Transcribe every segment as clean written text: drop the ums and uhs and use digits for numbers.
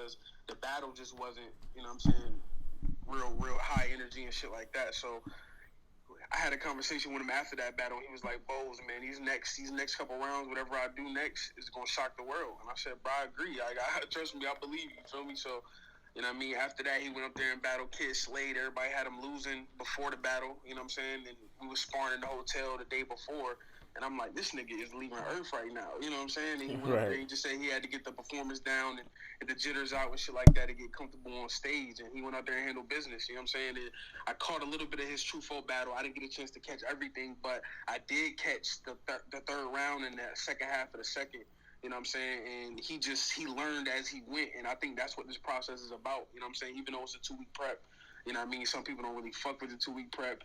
because the battle just wasn't, you know what I'm saying, real high energy and shit like that. So I had a conversation with him after that battle. He was like, Boze, man, these next couple rounds, whatever I do next is gonna shock the world. And I said, bro, I agree. I trust me, I believe you. Feel me? So, you know what I mean? After that, he went up there and battled Kid Slade. Everybody had him losing before the battle, you know what I'm saying? And we was sparring in the hotel the day before. And I'm like, this nigga is leaving Earth right now. You know what I'm saying? And he went up there, he just said he had to get the performance down and the jitters out and shit like that to get comfortable on stage. And he went out there and handled business. You know what I'm saying? And I caught a little bit of his true foe battle. I didn't get a chance to catch everything, but I did catch the third round in that second half of the second. You know what I'm saying? And he learned as he went. And I think that's what this process is about. You know what I'm saying? Even though it's a 2-week prep. You know what I mean? Some people don't really fuck with the 2-week prep,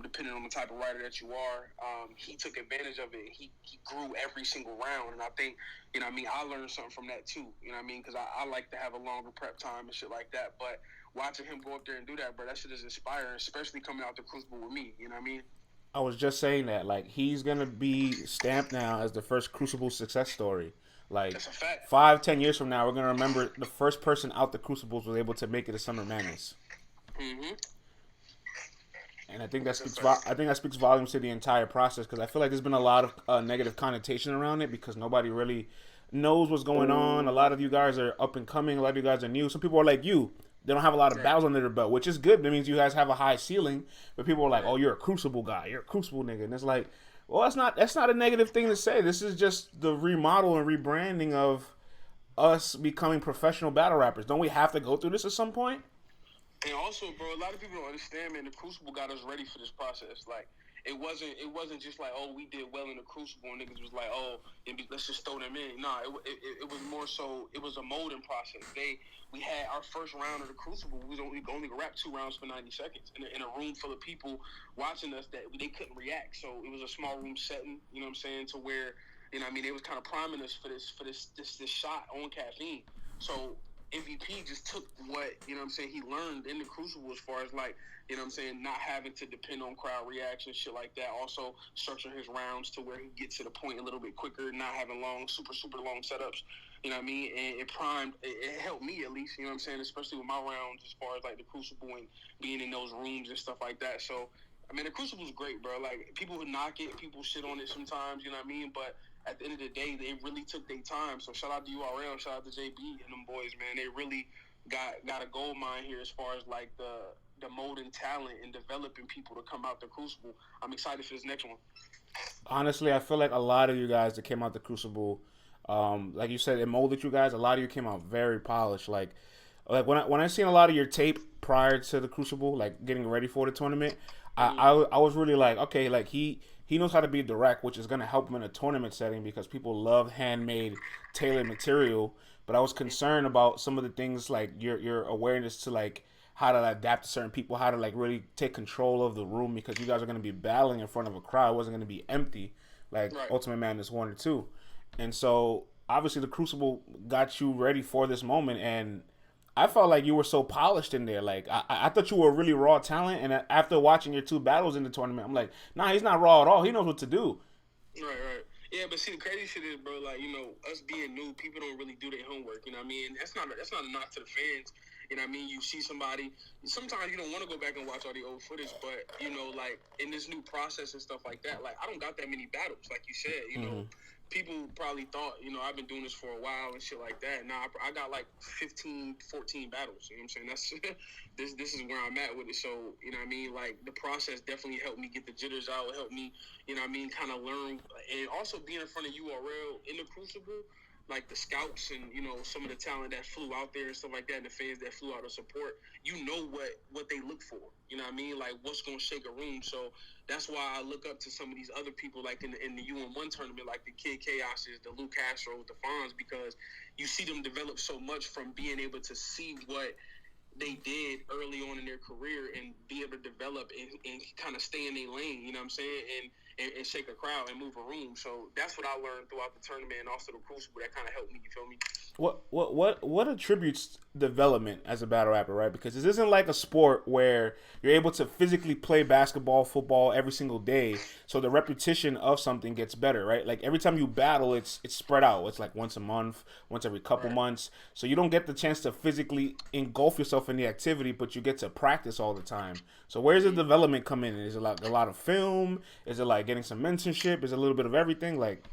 depending on the type of writer that you are. He took advantage of it. He grew every single round. And I think, you know what I mean, I learned something from that too. You know what I mean? Because I like to have a longer prep time and shit like that. But watching him go up there and do that, bro, that shit is inspiring, especially coming out the Crucible with me. You know what I mean? I was just saying that, like, he's gonna be stamped now as the first Crucible success story. Like, That's a fact. 5, 10 years from now, we're gonna remember the first person out the Crucibles was able to make it to Summer Madness. Mm-hmm. And I think that That's a speaks. fact. I think that speaks volumes to the entire process because I feel like there's been a lot of negative connotation around it because nobody really knows what's going on. A lot of you guys are up and coming. A lot of you guys are new. Some people are like you. They don't have a lot of Right. battles under their belt, which is good. That means you guys have a high ceiling. But people are like, Right. "Oh, you're a Crucible guy. You're a Crucible nigga," and it's like, well, that's not a negative thing to say. This is just the remodel and rebranding of us becoming professional battle rappers. Don't we have to go through this at some point? And also, bro, a lot of people don't understand, man. The Crucible got us ready for this process. Like, it wasn't just like, oh, we did well in the Crucible, and niggas was like, oh, let's just throw them in. Nah, it was more so. It was a molding process. We had our first round of the Crucible. We only rap 2 rounds for 90 seconds in a room full of people watching us that they couldn't react. So it was a small room setting. You know what I'm saying? To where, you know what I mean, they was kind of priming us for this shot on caffeine. So MVP just took what, you know what I'm saying, he learned in the Crucible as far as, like, you know what I'm saying, not having to depend on crowd reaction, shit like that. Also structuring his rounds to where he gets to the point a little bit quicker, not having super long setups. You know what I mean? And it helped me at least, you know what I'm saying, especially with my rounds as far as like the Crucible and being in those rooms and stuff like that. So, I mean, the Crucible's great, bro. Like, people who knock it, people shit on it sometimes, you know what I mean? But at the end of the day, they really took their time. So shout out to URL, shout out to JB and them boys, man. They really got a gold mine here as far as like the molding talent and developing people to come out the Crucible. I'm excited for this next one. Honestly, I feel like a lot of you guys that came out the Crucible, like you said, it molded you guys. A lot of you came out very polished. Like when I seen a lot of your tape prior to the Crucible, like getting ready for the tournament, I was really like, okay, like he knows how to be direct, which is gonna help him in a tournament setting because people love handmade, tailored material. But I was concerned about some of the things like your awareness to like how to adapt to certain people, how to like really take control of the room because you guys are gonna be battling in front of a crowd. It wasn't gonna be empty like Right. Ultimate Madness 1 or 2. And so obviously the Crucible got you ready for this moment, and I felt like you were so polished in there. Like I thought you were a really raw talent, and after watching your 2 battles in the tournament, I'm like, nah, he's not raw at all. He knows what to do. Right. Yeah, but see, the crazy shit is, bro, like, you know, us being new, people don't really do their homework, you know what I mean? That's not a knock to the fans, you know what I mean? You see somebody, sometimes you don't want to go back and watch all the old footage, but, you know, like, in this new process and stuff like that, like, I don't got that many battles, like you said, you know? People probably thought, you know, I've been doing this for a while and shit like that. Now, I got like 15, 14 battles, you know what I'm saying? That's this is where I'm at with it. So, you know what I mean? Like, the process definitely helped me get the jitters out. It helped me, you know what I mean, kind of learn. And also being in front of URL in the Crucible, like the scouts and, you know, some of the talent that flew out there and stuff like that, and the fans that flew out to support, you know what they look for. You know what I mean? Like, what's going to shake a room. So that's why I look up to some of these other people, like in the UN1 tournament, like the Kid Chaoses, the Lou Castro, the Fonz, because you see them develop so much from being able to see what they did early on in their career and be able to develop and kind of stay in their lane, you know what I'm saying? and shake a crowd and move a room. So that's what I learned throughout the tournament and also the Crucible. That kind of helped me. You feel me? What attributes development as a battle rapper, right? Because this isn't like a sport where you're able to physically play basketball, football every single day, so the repetition of something gets better, right? Like every time you battle, it's spread out. It's like once a month, once every couple Right. months. So you don't get the chance to physically engulf yourself in the activity, but you get to practice all the time. So where's the development come in? Is it like a lot of film? Is it like getting some mentorship? Is it a little bit of everything? Like,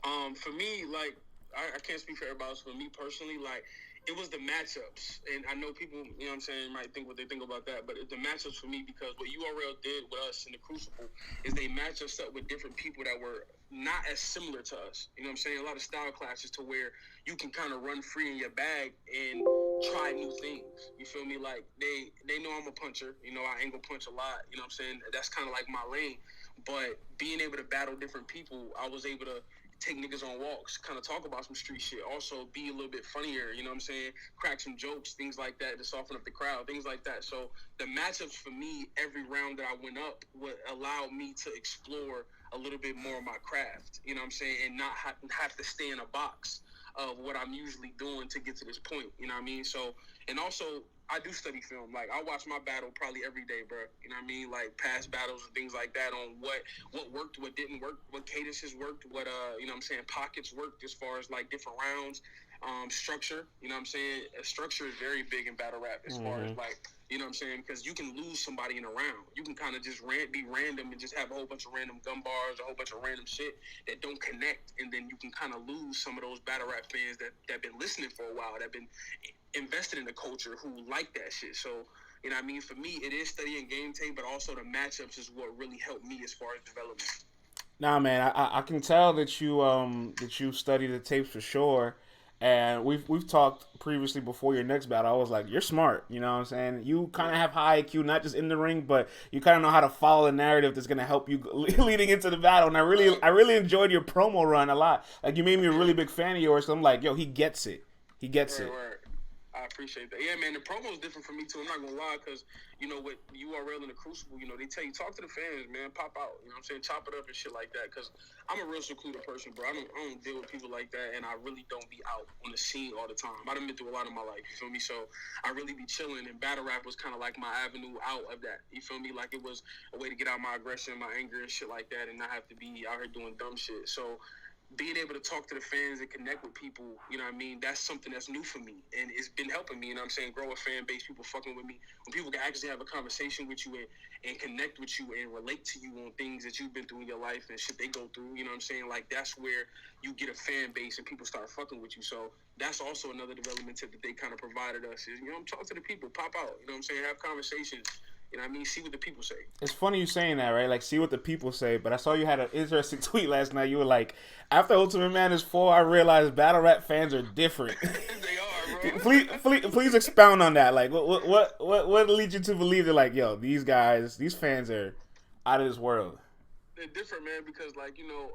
For me, like I can't speak for everybody else. For me personally, like it was the matchups, and I know people, you know what I'm saying, might think what they think about that, but the matchups for me, because what URL did with us in the Crucible is they matched us up with different people that were not as similar to us. You know what I'm saying? A lot of style clashes to where you can kind of run free in your bag and try new things. You feel me? Like they know I'm a puncher. You know, I angle punch a lot. You know what I'm saying? That's kind of like my lane. But being able to battle different people, I was able to take niggas on walks, kind of talk about some street shit. Also, be a little bit funnier, you know what I'm saying? Crack some jokes, things like that, to soften up the crowd, things like that. So the matchups for me, every round that I went up, would allow me to explore a little bit more of my craft, you know what I'm saying? And not have to stay in a box of what I'm usually doing to get to this point, you know what I mean? So, and also, I do study film. Like, I watch my battle probably every day, bro. You know what I mean? Like, past battles and things like that on what worked, what didn't work, what cadences worked, what, you know what I'm saying, pockets worked as far as, like, different rounds, structure. You know what I'm saying? Structure is very big in battle rap as far as, like, you know what I'm saying? Because you can lose somebody in a round. You can kind of just be random and just have a whole bunch of random gun bars, a whole bunch of random shit that don't connect. And then you can kind of lose some of those battle rap fans that have been listening for a while, that have been invested in the culture, who like that shit. So, you know what I mean? For me, it is studying game tape, but also the matchups is what really helped me as far as development. nah, man, I can tell that you study the tapes for sure. And we've talked previously before your next battle. I was like, you're smart, you know what I'm saying? You kind of have high IQ, not just in the ring, but you kind of know how to follow the narrative that's gonna help you leading into the battle. And I really enjoyed your promo run a lot. Like you made me a really big fan of yours. So I'm like, yo, he gets it. He gets it. Word. I appreciate that. Yeah, man, the promo is different for me too. I'm not gonna lie, because you know with URL and the Crucible, you know they tell you talk to the fans, man, pop out. You know what I'm saying, chop it up and shit like that. Because I'm a real secluded person, bro. I don't deal with people like that, and I really don't be out on the scene all the time. I done been through a lot of my life. You feel me? So I really be chilling, and battle rap was kind of like my avenue out of that. You feel me? Like it was a way to get out my aggression, my anger, and shit like that, and not have to be out here doing dumb shit. So being able to talk to the fans and connect with people, you know what I mean, that's something that's new for me, and it's been helping me, you know what I'm saying, grow a fan base, people fucking with me, when people can actually have a conversation with you and connect with you and relate to you on things that you've been through in your life and shit they go through, you know what I'm saying, like that's where you get a fan base and people start fucking with you. So that's also another development tip that they kind of provided us is, you know, talk to the people, pop out, you know what I'm saying, have conversations. You know what I mean? See what the people say. It's funny you saying that, right? Like, see what the people say. But I saw you had an interesting tweet last night. You were like, after Ultimate Man is 4, I realized battle rap fans are different. They are, bro. please expound on that. Like, what leads you to believe that, like, yo, these guys, these fans are out of this world? They're different, man, because, like, you know,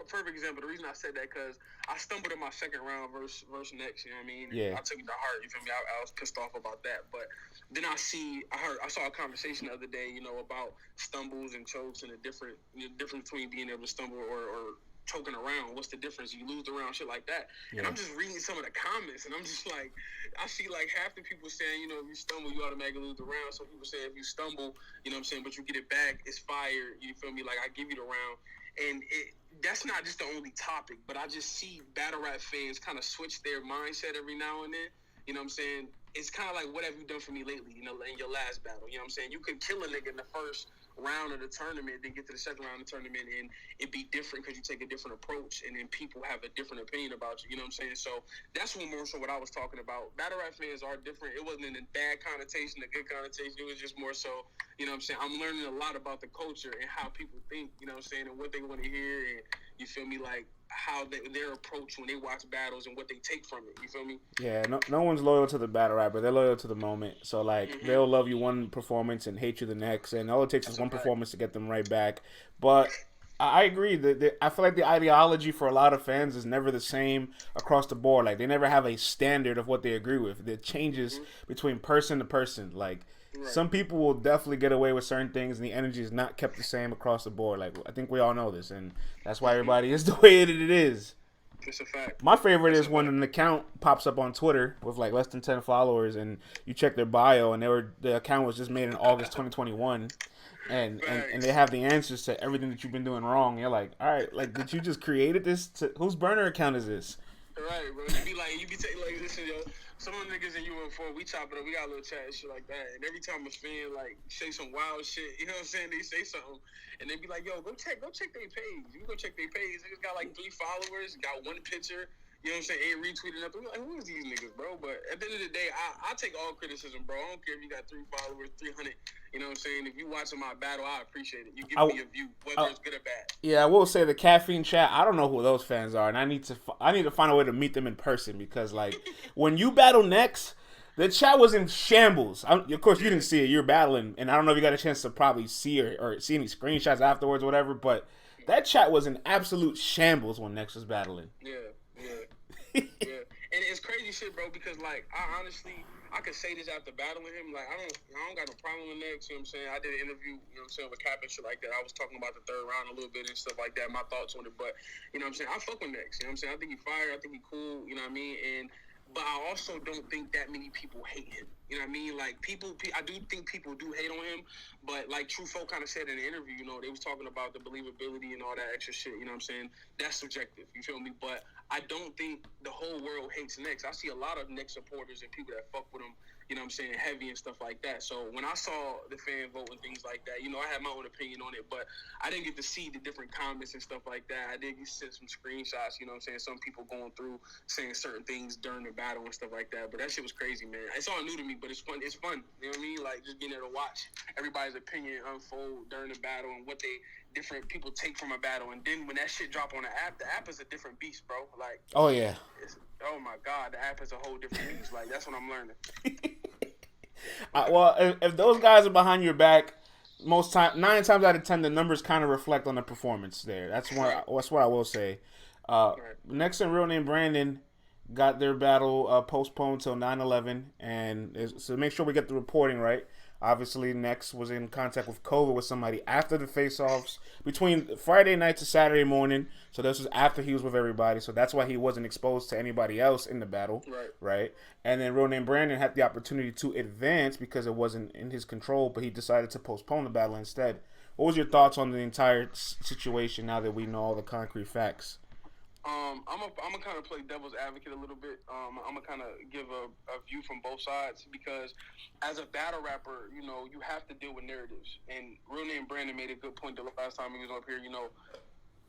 perfect example. The reason I said that because I stumbled in my second round versus next. You know what I mean? Yeah. I took it to heart. You feel me? I was pissed off about that. But then I saw a conversation the other day. You know, about stumbles and chokes and the difference between being able to stumble or choking around. What's the difference? You lose the round, shit like that. Yeah. And I'm just reading some of the comments, and I'm just like, I see like half the people saying, you know, if you stumble, you automatically lose the round. Some people say if you stumble, you know what I'm saying, but you get it back, it's fire. You feel me? Like I give you the round. And that's not just the only topic, but I just see battle rap fans kind of switch their mindset every now and then. You know what I'm saying? It's kind of like, what have you done for me lately, you know, in your last battle? You know what I'm saying? You could kill a nigga in the first round of the tournament, then get to the second round of the tournament, and it be different because you take a different approach, and then people have a different opinion about you. You know what I'm saying? So that's more so what I was talking about. Battle rap fans are different. It wasn't in a bad connotation, a good connotation. It was just more so, you know what I'm saying? I'm learning a lot about the culture and how people think, you know what I'm saying, and what they want to hear, and you feel me, like how their approach when they watch battles and what they take from it. You feel me? Yeah, no one's loyal to the battle rapper. They're loyal to the moment. So like they'll love you one performance and hate you the next, and all it takes is one performance to get them right back. But I agree that I feel like the ideology for a lot of fans is never the same across the board. Like they never have a standard of what they agree with. It changes between person to person. Like Right. some people will definitely get away with certain things, and the energy is not kept the same across the board. Like I think we all know this, and that's why Mm-hmm. everybody is the way that it is. It's a fact. My favorite That's is a when fact. an account pops up on Twitter with like less than 10 followers, and you check their bio, and the account was just made in August 2021, and they Facts. have the answers to everything that you've been doing wrong. And you're like, all right, like did you just created this? Whose burner account is this? Right, bro. You be like, you be taking like, listen, yo. Some of the niggas in UM4, we chop it up. We got a little chat and shit like that. And every time a fan like say some wild shit, you know what I'm saying? They say something, and they be like, yo, go check their page. You go check their page. Niggas got like 3 followers, got 1 picture. You know what I'm saying? Ain't retweeted nothing. We like, who is these niggas, bro? But at the end of the day, I take all criticism, bro. I don't care if you got 3 followers, 300. You know what I'm saying? If you watching my battle, I appreciate it. You give me a view, whether it's good or bad. Yeah, I will say the caffeine chat. I don't know who those fans are, and I need to find a way to meet them in person because like when you battle next, the chat was in shambles. Of course, you didn't see it. You're battling, and I don't know if you got a chance to probably see or see any screenshots afterwards or whatever. But that chat was in absolute shambles when Next was battling. Yeah, yeah, yeah. And it's crazy shit, bro. Because like, I could say this after battling him. Like, I don't got no problem with Next. You know what I'm saying? I did an interview. You know what I'm saying, with Cap and shit like that. I was talking about the 3rd round a little bit and stuff like that. My thoughts on it, but you know what I'm saying. I fuck with Next. You know what I'm saying? I think he fire. I think he cool. You know what I mean? But I also don't think that many people hate him. You know what I mean? Like, I do think people do hate on him, but like True Folk kind of said in the interview, you know, they was talking about the believability and all that extra shit, you know what I'm saying? That's subjective, you feel me? But I don't think the whole world hates Next. I see a lot of Next supporters and people that fuck with him, you know what I'm saying, heavy and stuff like that. So when I saw the fan vote and things like that, you know, I had my own opinion on it, but I didn't get to see the different comments and stuff like that. I did get to see some screenshots, you know what I'm saying, some people going through saying certain things during the battle and stuff like that. But that shit was crazy, man. It's all new to me, but it's fun. It's fun. You know what I mean? Like, just getting there to watch everybody's opinion unfold during the battle and what different people take from a battle. And then when that shit drop on the app is a different beast, bro. Like, oh yeah. Oh my God, the app is a whole different beast. Like, that's what I'm learning. Well, if those guys are behind your back, 9 times out of 10, the numbers kind of reflect on the performance there. That's what I will say. Next in Real Name Brandon got their battle postponed till 9/11, and so make sure we get the reporting right. Obviously, Next was in contact with COVID with somebody after the face-offs between Friday night to Saturday morning. So this was after he was with everybody. So that's why he wasn't exposed to anybody else in the battle. Right. And then Real Name Brandon had the opportunity to advance because it wasn't in his control, but he decided to postpone the battle instead. What was your thoughts on the entire situation now that we know all the concrete facts? I'm gonna kind of play devil's advocate a little bit. I'm gonna kind of give a view from both sides because as a battle rapper, you know, you have to deal with narratives. And Real Name Brandon made a good point the last time he was up here. You know,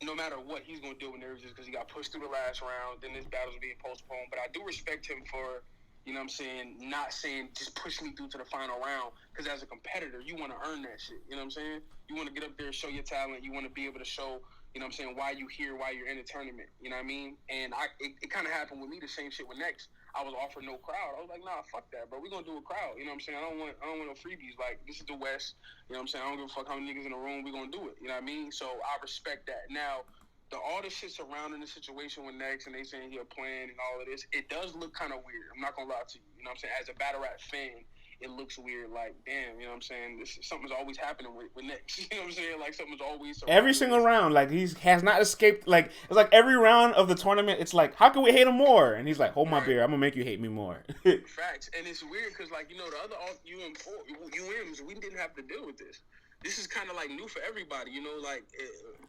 no matter what, he's gonna deal with narratives because he got pushed through the last round. Then this battle's being postponed. But I do respect him for, you know what I'm saying, not saying just push me through to the final round. Because as a competitor, you want to earn that shit. You know what I'm saying? You want to get up there, show your talent. You want to be able to show, you know what I'm saying, why you here, why you're in the tournament. You know what I mean? And it kind of happened with me, the same shit with Next. I was offered no crowd. I was like, nah, fuck that, bro. We're going to do a crowd. You know what I'm saying? I don't want no freebies. Like, this is the West. You know what I'm saying? I don't give a fuck how many niggas in the room. We're going to do it. You know what I mean? So I respect that. Now, all the shit surrounding the situation with Next and they saying he a plan and all of this, it does look kind of weird. I'm not going to lie to you. You know what I'm saying? As a battle rap fan, it looks weird. Like, damn, you know what I'm saying? Something's always happening with Next. You know what I'm saying? Like, something's always every single round. Like, he has not escaped. Like, it's like every round of the tournament, it's like, how can we hate him more? And he's like, hold my beer. I'm going to make you hate me more. Facts. And it's weird because, like, you know, the other UMs, we didn't have to deal with this. This is kind of, like, new for everybody. You know, like,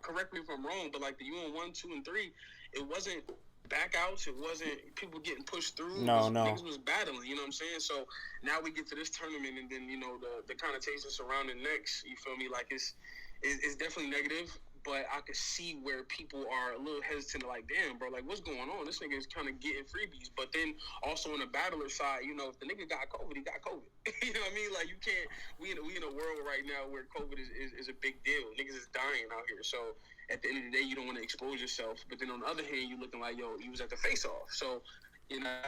correct me if I'm wrong, but, like, the UM 1, 2, and 3, it wasn't backouts. It wasn't people getting pushed through. No. Niggas was battling, you know what I'm saying? So now we get to this tournament, and then, you know, the connotations surrounding Next, you feel me? Like, it's definitely negative, but I could see where people are a little hesitant, like, damn, bro, like, what's going on? This nigga is kind of getting freebies. But then also on the battler side, you know, if the nigga got COVID, he got COVID. You know what I mean? Like, you can't, we in a world right now where COVID is a big deal. Niggas is dying out here. So at the end of the day, you don't want to expose yourself. But then on the other hand, you looking like, yo, you was at the face-off. So, you know,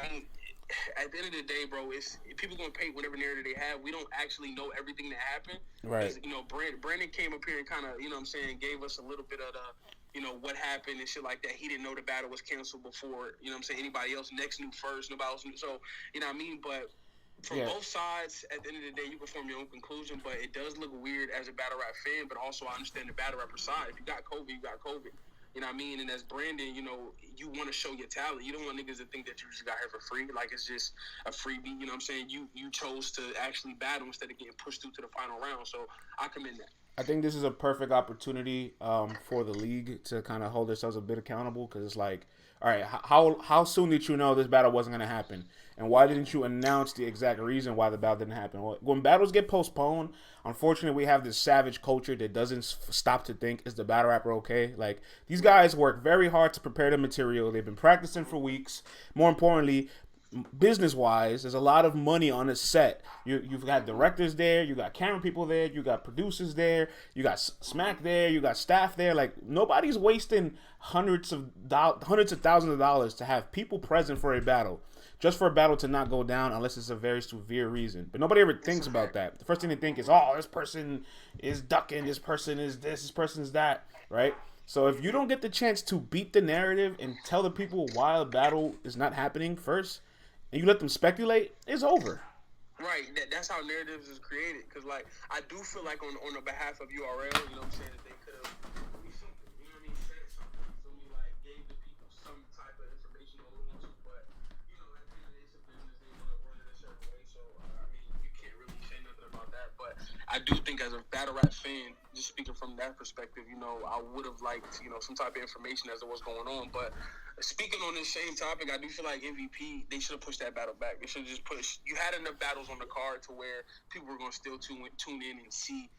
at the end of the day, bro, it's people gonna paint whatever narrative they have. We don't actually know everything that happened. Right. You know, Brandon came up here and kind of, you know what I'm saying, gave us a little bit of the, you know, what happened and shit like that. He didn't know the battle was canceled before, you know what I'm saying, anybody else. Next knew first, nobody else knew. So, you know what I mean? But from both sides, at the end of the day, you can form your own conclusion, but it does look weird as a battle rap fan, but also I understand the battle rapper side. If you got COVID, you got COVID. You know what I mean? And as Brandon, you want to show your talent. You don't want niggas to think that you just got here for free. Like, it's just a freebie. You know what I'm saying? You chose to actually battle instead of getting pushed through to the final round. So I commend that. I think this is a perfect opportunity for the league to kind of hold themselves a bit accountable, because it's like, all right, how soon did you know this battle wasn't going to happen? And why didn't you announce the exact reason why the battle didn't happen? When battles get postponed, unfortunately, we have this savage culture that doesn't stop to think, is the battle rapper okay? Like, these guys work very hard to prepare the material. They've been practicing for weeks. More importantly, business-wise, there's a lot of money on a set. You've got directors there, you got camera people there, you got producers there, you got Smack there, you got staff there. Like, nobody's wasting hundreds of thousands of dollars to have people present for a battle, just for a battle to not go down unless it's a very severe reason. But nobody ever thinks about that. The first thing they think is, oh, this person is ducking, this person is this person is that, right? So if you don't get the chance to beat the narrative and tell the people why a battle is not happening first, and you let them speculate, it's over. Right. That's how narratives is created. Because, like, I do feel like on the behalf of URL, you know what I'm saying, that they could have something, you know what I mean, said something. So we, like, gave the people some type of information to hold on to. But, at the end of the day, it's a business. They want to run it a certain way. So, I mean, you can't really say nothing about that. But I do think as a battle rap fan, just speaking from that perspective, I would have liked, some type of information as to what's going on. But speaking on this same topic, I do feel like MVP, they should have pushed that battle back. They should have just pushed. You had enough battles on the card to where people were going to still tune in and see,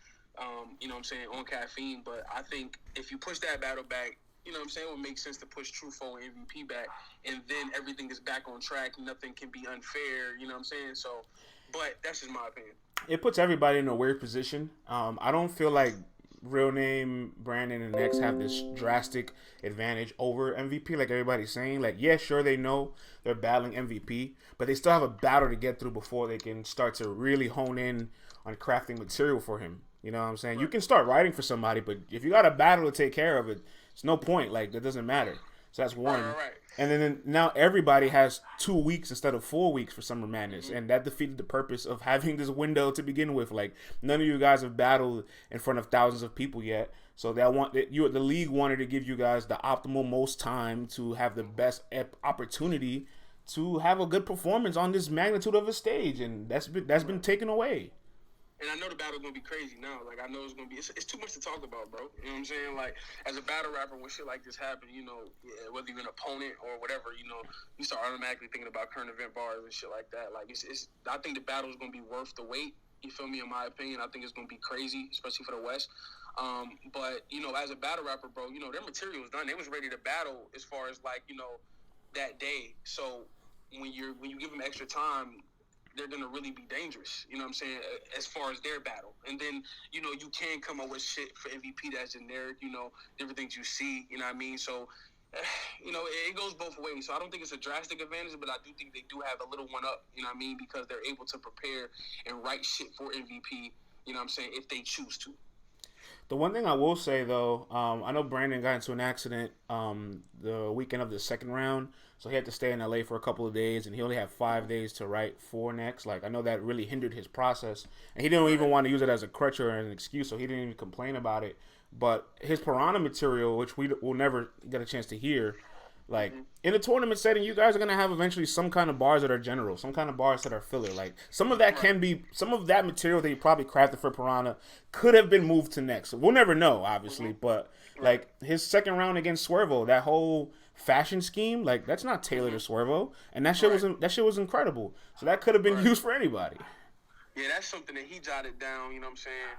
you know what I'm saying, on Caffeine. But I think if you push that battle back, you know what I'm saying, it would make sense to push Truffaut and MVP back. And then everything is back on track. Nothing can be unfair, you know what I'm saying? So, but that's just my opinion. It puts everybody in a weird position. I don't feel like Real Name, Brandon, and X have this drastic advantage over MVP like everybody's saying. Like, yeah, sure, they know they're battling MVP, but they still have a battle to get through before they can start to really hone in on crafting material for him. You know what I'm saying? Right. You can start writing for somebody, but if you got a battle to take care of, it's no point. Like, that doesn't matter. So that's one. Right. And then now everybody has 2 weeks instead of 4 weeks for Summer Madness. And that defeated the purpose of having this window to begin with. Like, none of you guys have battled in front of thousands of people yet. So the league wanted to give you guys the optimal most time to have the best opportunity to have a good performance on this magnitude of a stage. And that's been taken away. And I know the battle's going to be crazy now. Like, I know it's going to be... It's too much to talk about, bro. You know what I'm saying? Like, as a battle rapper, when shit like this happen, whether you're an opponent or whatever, you start automatically thinking about current event bars and shit like that. Like, I think the battle is going to be worth the wait. You feel me? In my opinion, I think it's going to be crazy, especially for the West. But, as a battle rapper, bro, their material was done. They was ready to battle as far as, like, that day. So, when you give them extra time, they're going to really be dangerous, you know what I'm saying, as far as their battle. And then, you can come up with shit for MVP that's generic, different things you see, you know what I mean? So, it goes both ways. So I don't think it's a drastic advantage, but I do think they do have a little one up, you know what I mean, because they're able to prepare and write shit for MVP, you know what I'm saying, if they choose to. The one thing I will say, though, I know Brandon got into an accident the weekend of the second round, so he had to stay in LA for a couple of days, and he only had 5 days to write for next. Like, I know that really hindered his process, and he didn't even want to use it as a crutch or an excuse, so he didn't even complain about it. But his Piranha material, which we will never get a chance to hear, like, in a tournament setting, you guys are going to have eventually some kind of bars that are general, some kind of bars that are filler. Like, some of that some of that material that you probably crafted for Piranha could have been moved to next. We'll never know, obviously, but, like, his second round against Swervo, that whole fashion scheme, like, that's not tailored to Swervo, and that shit was incredible. So that could have been used for anybody. Yeah, that's something that he jotted down, you know what I'm saying,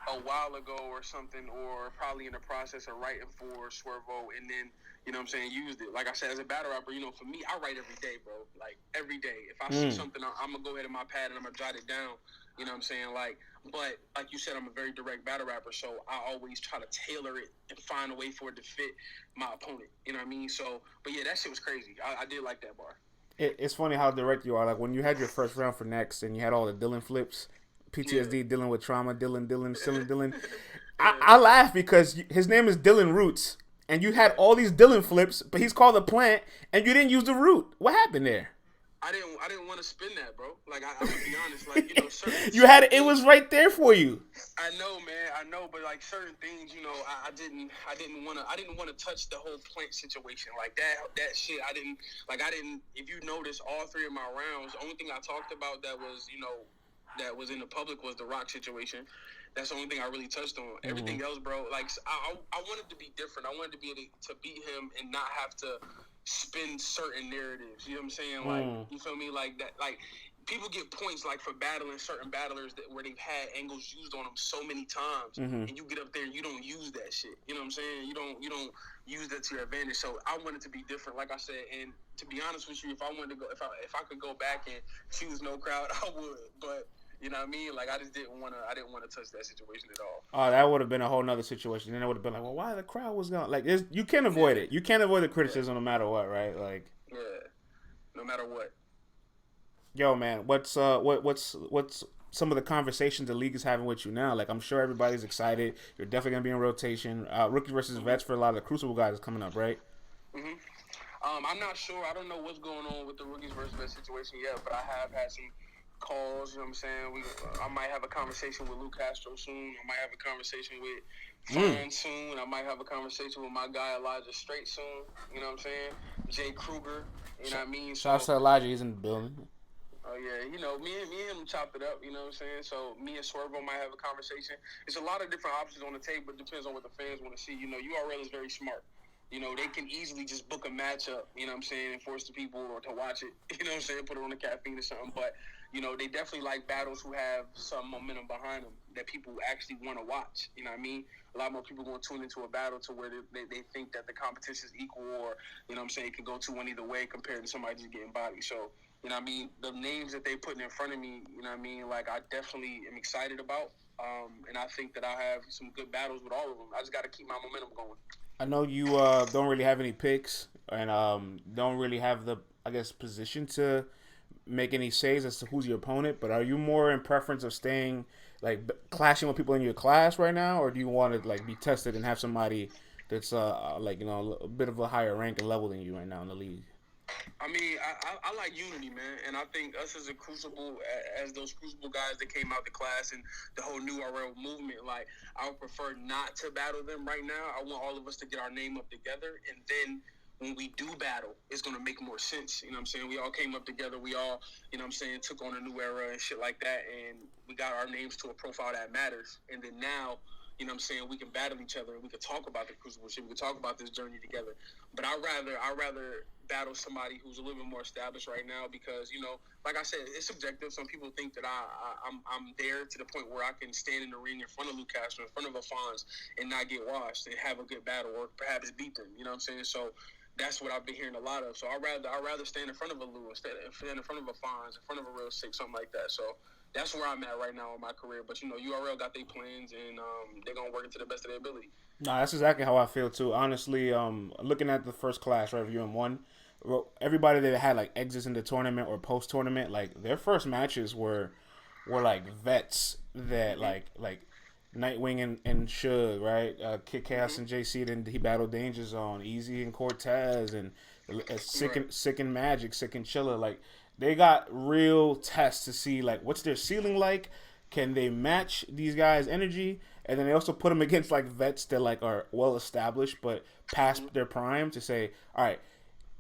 a while ago or something, or probably in the process of writing for Swervo, and then, you know what I'm saying, used it. Like I said, as a battle rapper, for me, I write every day, bro. Like, every day. If I see something, I'm going to go ahead in my pad and I'm going to jot it down. You know what I'm saying? Like, but like you said, I'm a very direct battle rapper, so I always try to tailor it and find a way for it to fit my opponent. You know what I mean? So, but yeah, that shit was crazy. I did like that bar. It's funny how direct you are. Like, when you had your first round for next and you had all the Dylan flips, PTSD, dealing with trauma, Dylan. I laugh because his name is Dylan Roots, and you had all these Dylan flips, but he's called a plant, and you didn't use the root. What happened there? I didn't want to spin that, bro. Like I'm gonna be honest, like You had certain it. It was things. right there for you. I know, man. I know, but like certain things, I didn't want to touch the whole plant situation like that shit. I didn't. If you notice, all three of my rounds, the only thing I talked about that was in the public was the Rock situation. That's the only thing I really touched on. Everything else, bro, like I wanted to be different. I wanted to be able to beat him and not have to spin certain narratives. You know what I'm saying? Like, you feel me? Like that. Like people get points like for battling certain battlers where they've had angles used on them so many times, and you get up there and you don't use that shit. You know what I'm saying? You don't use that to your advantage. So I wanted to be different, like I said. And to be honest with you, if I wanted to go, if I could go back and choose no crowd, I would. But you know what I mean? Like I just didn't want to. I didn't want to touch that situation at all. Oh, that would have been a whole nother situation. Then it would have been like, well, why the crowd was going? Like, you can't avoid it. You can't avoid the criticism no matter what, right? Like, no matter what. Yo, man, what's some of the conversations the league is having with you now? Like, I'm sure everybody's excited. You're definitely gonna be in rotation. Rookie versus vets for a lot of the Crucible guys is coming up, right? I'm not sure. I don't know what's going on with the rookies versus vets situation yet, but I have had some calls. You know what I'm saying? I might have a conversation with Luke Castro soon. I might have a conversation with Fon soon. I might have a conversation with my guy Elijah Straight soon. You know what I'm saying? Jay Kruger. You know what I mean? Shout out to Elijah. He's in the building. Oh yeah, me and him chopped it up. You know what I'm saying? So me and Swervo might have a conversation. It's a lot of different options on the table. It depends on what the fans want to see. URL is very smart. They can easily just book a matchup, you know what I'm saying, and force the people or to watch it, you know what I'm saying, put it on the caffeine or something. But, they definitely like battles who have some momentum behind them that people actually want to watch, you know what I mean? A lot more people going to tune into a battle to where they think that the competition is equal or, you know what I'm saying, it can go to one either way compared to somebody just getting bodied. So, you know what I mean, the names that they putting in front of me, you know what I mean, like I definitely am excited about. And I think that I'll have some good battles with all of them. I just got to keep my momentum going. I know you don't really have any picks and don't really have the, I guess, position to make any says as to who's your opponent, but are you more in preference of staying, like, clashing with people in your class right now, or do you want to, like, be tested and have somebody that's, a bit of a higher rank and level than you right now in the league? I mean, I like unity, man, and I think us as a Crucible, as those Crucible guys that came out the class and the whole new RL movement, like, I would prefer not to battle them right now. I want all of us to get our name up together, and then when we do battle, it's going to make more sense. You know what I'm saying? We all came up together. We all, you know what I'm saying, took on a new era and shit like that, and we got our names to a profile that matters. And then now, you know what I'm saying, we can battle each other and we can talk about the Crucible shit. We can talk about this journey together. But I'd rather battle somebody who's a little bit more established right now because, like I said, it's subjective. Some people think that I'm there to the point where I can stand in the ring in front of Luke Castro, in front of Alphonse, and not get washed and have a good battle or perhaps beat them. You know what I'm saying? So that's what I've been hearing a lot of. So I'd rather stand in front of a Lewis, stand in front of a Fonz, in front of a Real Six, something like that. So that's where I'm at right now in my career. But, URL got their plans, and they're going to work it to the best of their ability. No, that's exactly how I feel, too. Honestly, looking at the first class, right, UM1, everybody that had, like, exits in the tournament or post-tournament, like, their first matches were like, vets that, like Nightwing and Suge, right? Kid Chaos and JC, then he battled Danger Zone, Easy and Cortez, and Sick and Magic, Sick and Chilla. Like, they got real tests to see, like, what's their ceiling like? Can they match these guys' energy? And then they also put them against, like, vets that, like, are well established but past their prime to say, all right,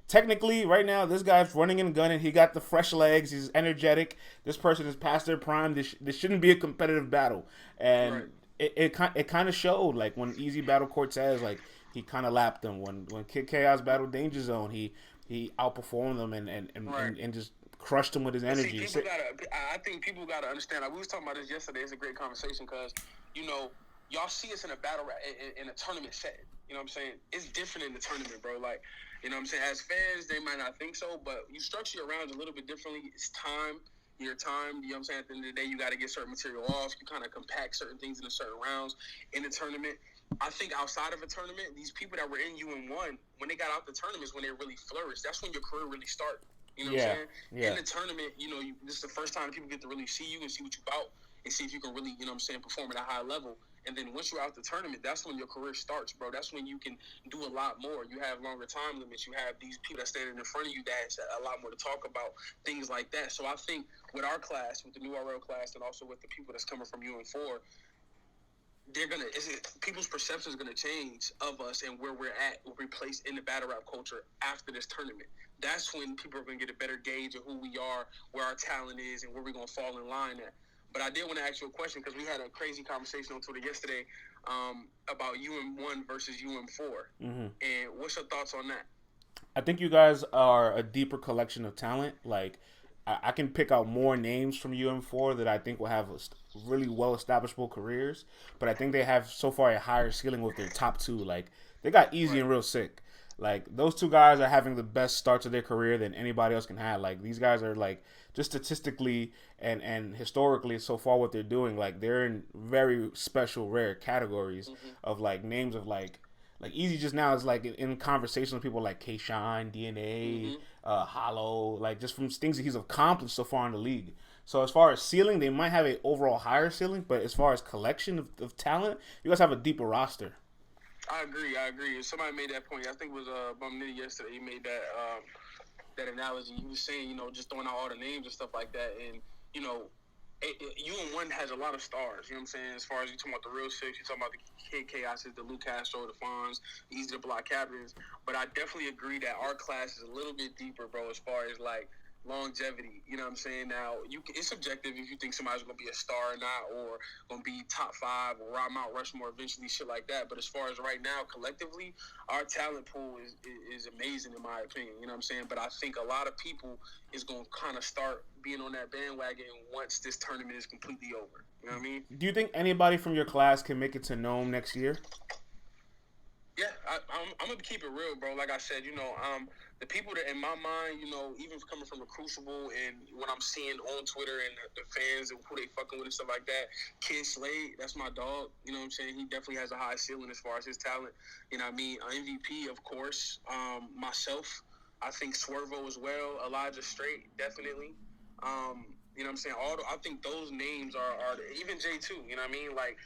technically, right now, this guy's running and gunning. He got the fresh legs. He's energetic. This person is past their prime. This shouldn't be a competitive battle. And it kind of showed. Like, when Easy battled Cortez, like, he kind of lapped him. When Kid Chaos battled Danger Zone, he outperformed them and just crushed him with his energy. See, I think people got to understand. Like, we was talking about this yesterday. It's a great conversation because, y'all see us in a battle in a tournament setting. You know what I'm saying? It's different in the tournament, bro. Like, you know what I'm saying? As fans, they might not think so, but you structure your rounds a little bit differently. It's your time. You know what I'm saying? At the end of the day, you got to get certain material off. You kind of compact certain things into certain rounds in the tournament. I think outside of a tournament, these people that were in UM1, when they got out the tournament is when they really flourished. That's when your career really started. You know what I'm saying? Yeah. In the tournament, this is the first time people get to really see you and see what you about and see if you can really, perform at a high level. And then once you're out the tournament, that's when your career starts, bro. That's when you can do a lot more. You have longer time limits. You have these people that standing in front of you that has a lot more to talk about, things like that. So I think with our class, with the new RL class, and also with the people that's coming from UM4, people's perception is gonna change of us and where we're at, where we place in the battle rap culture after this tournament. That's when people are gonna get a better gauge of who we are, where our talent is, and where we're gonna fall in line at. But I did want to ask you a question because we had a crazy conversation on Twitter yesterday about UM1 versus UM4. Mm-hmm. And what's your thoughts on that? I think you guys are a deeper collection of talent. Like, I can pick out more names from UM4 that I think will have really well establishable careers, but I think they have so far a higher ceiling with their top two. Like, they got Easy and Real Sick. Like, those two guys are having the best starts of their career than anybody else can have. Like, these guys are, like, just statistically and historically so far what they're doing, like, they're in very special, rare categories of, like, names of, like Easy just now is, like, in conversation with people like K-Shine, DNA, Hollow, like, just from things that he's accomplished so far in the league. So as far as ceiling, they might have an overall higher ceiling, but as far as collection of talent, you guys have a deeper roster. I agree. Somebody made that point. I think it was Bambino yesterday. He made that analogy. He was saying, just throwing out all the names and stuff like that. And, UM1 has a lot of stars, you know what I'm saying? As far as you talking about the Real Six, you talking about the Kid Chaoses, the Lou Castro, the Fonz, the Easy to Block Captains. But I definitely agree that our class is a little bit deeper, bro, as far as, like, longevity, you know what I'm saying? Now, it's subjective if you think somebody's going to be a star or not, or going to be top 5 or Mount Rushmore eventually, shit like that. But as far as right now, collectively, our talent pool is amazing in my opinion, you know what I'm saying? But I think a lot of people is going to kind of start being on that bandwagon once this tournament is completely over, you know what I mean? Do you think anybody from your class can make it to Nome next year? Yeah, I'm going to keep it real, bro. Like I said, the people that in my mind, even coming from the Crucible and what I'm seeing on Twitter and the fans and who they fucking with and stuff like that, Kid Slade, that's my dog. You know what I'm saying? He definitely has a high ceiling as far as his talent. You know what I mean? MVP, of course. Myself, I think Swervo as well. Elijah Straight, definitely. You know what I'm saying? I think those names are even J2. You know what I mean? Like,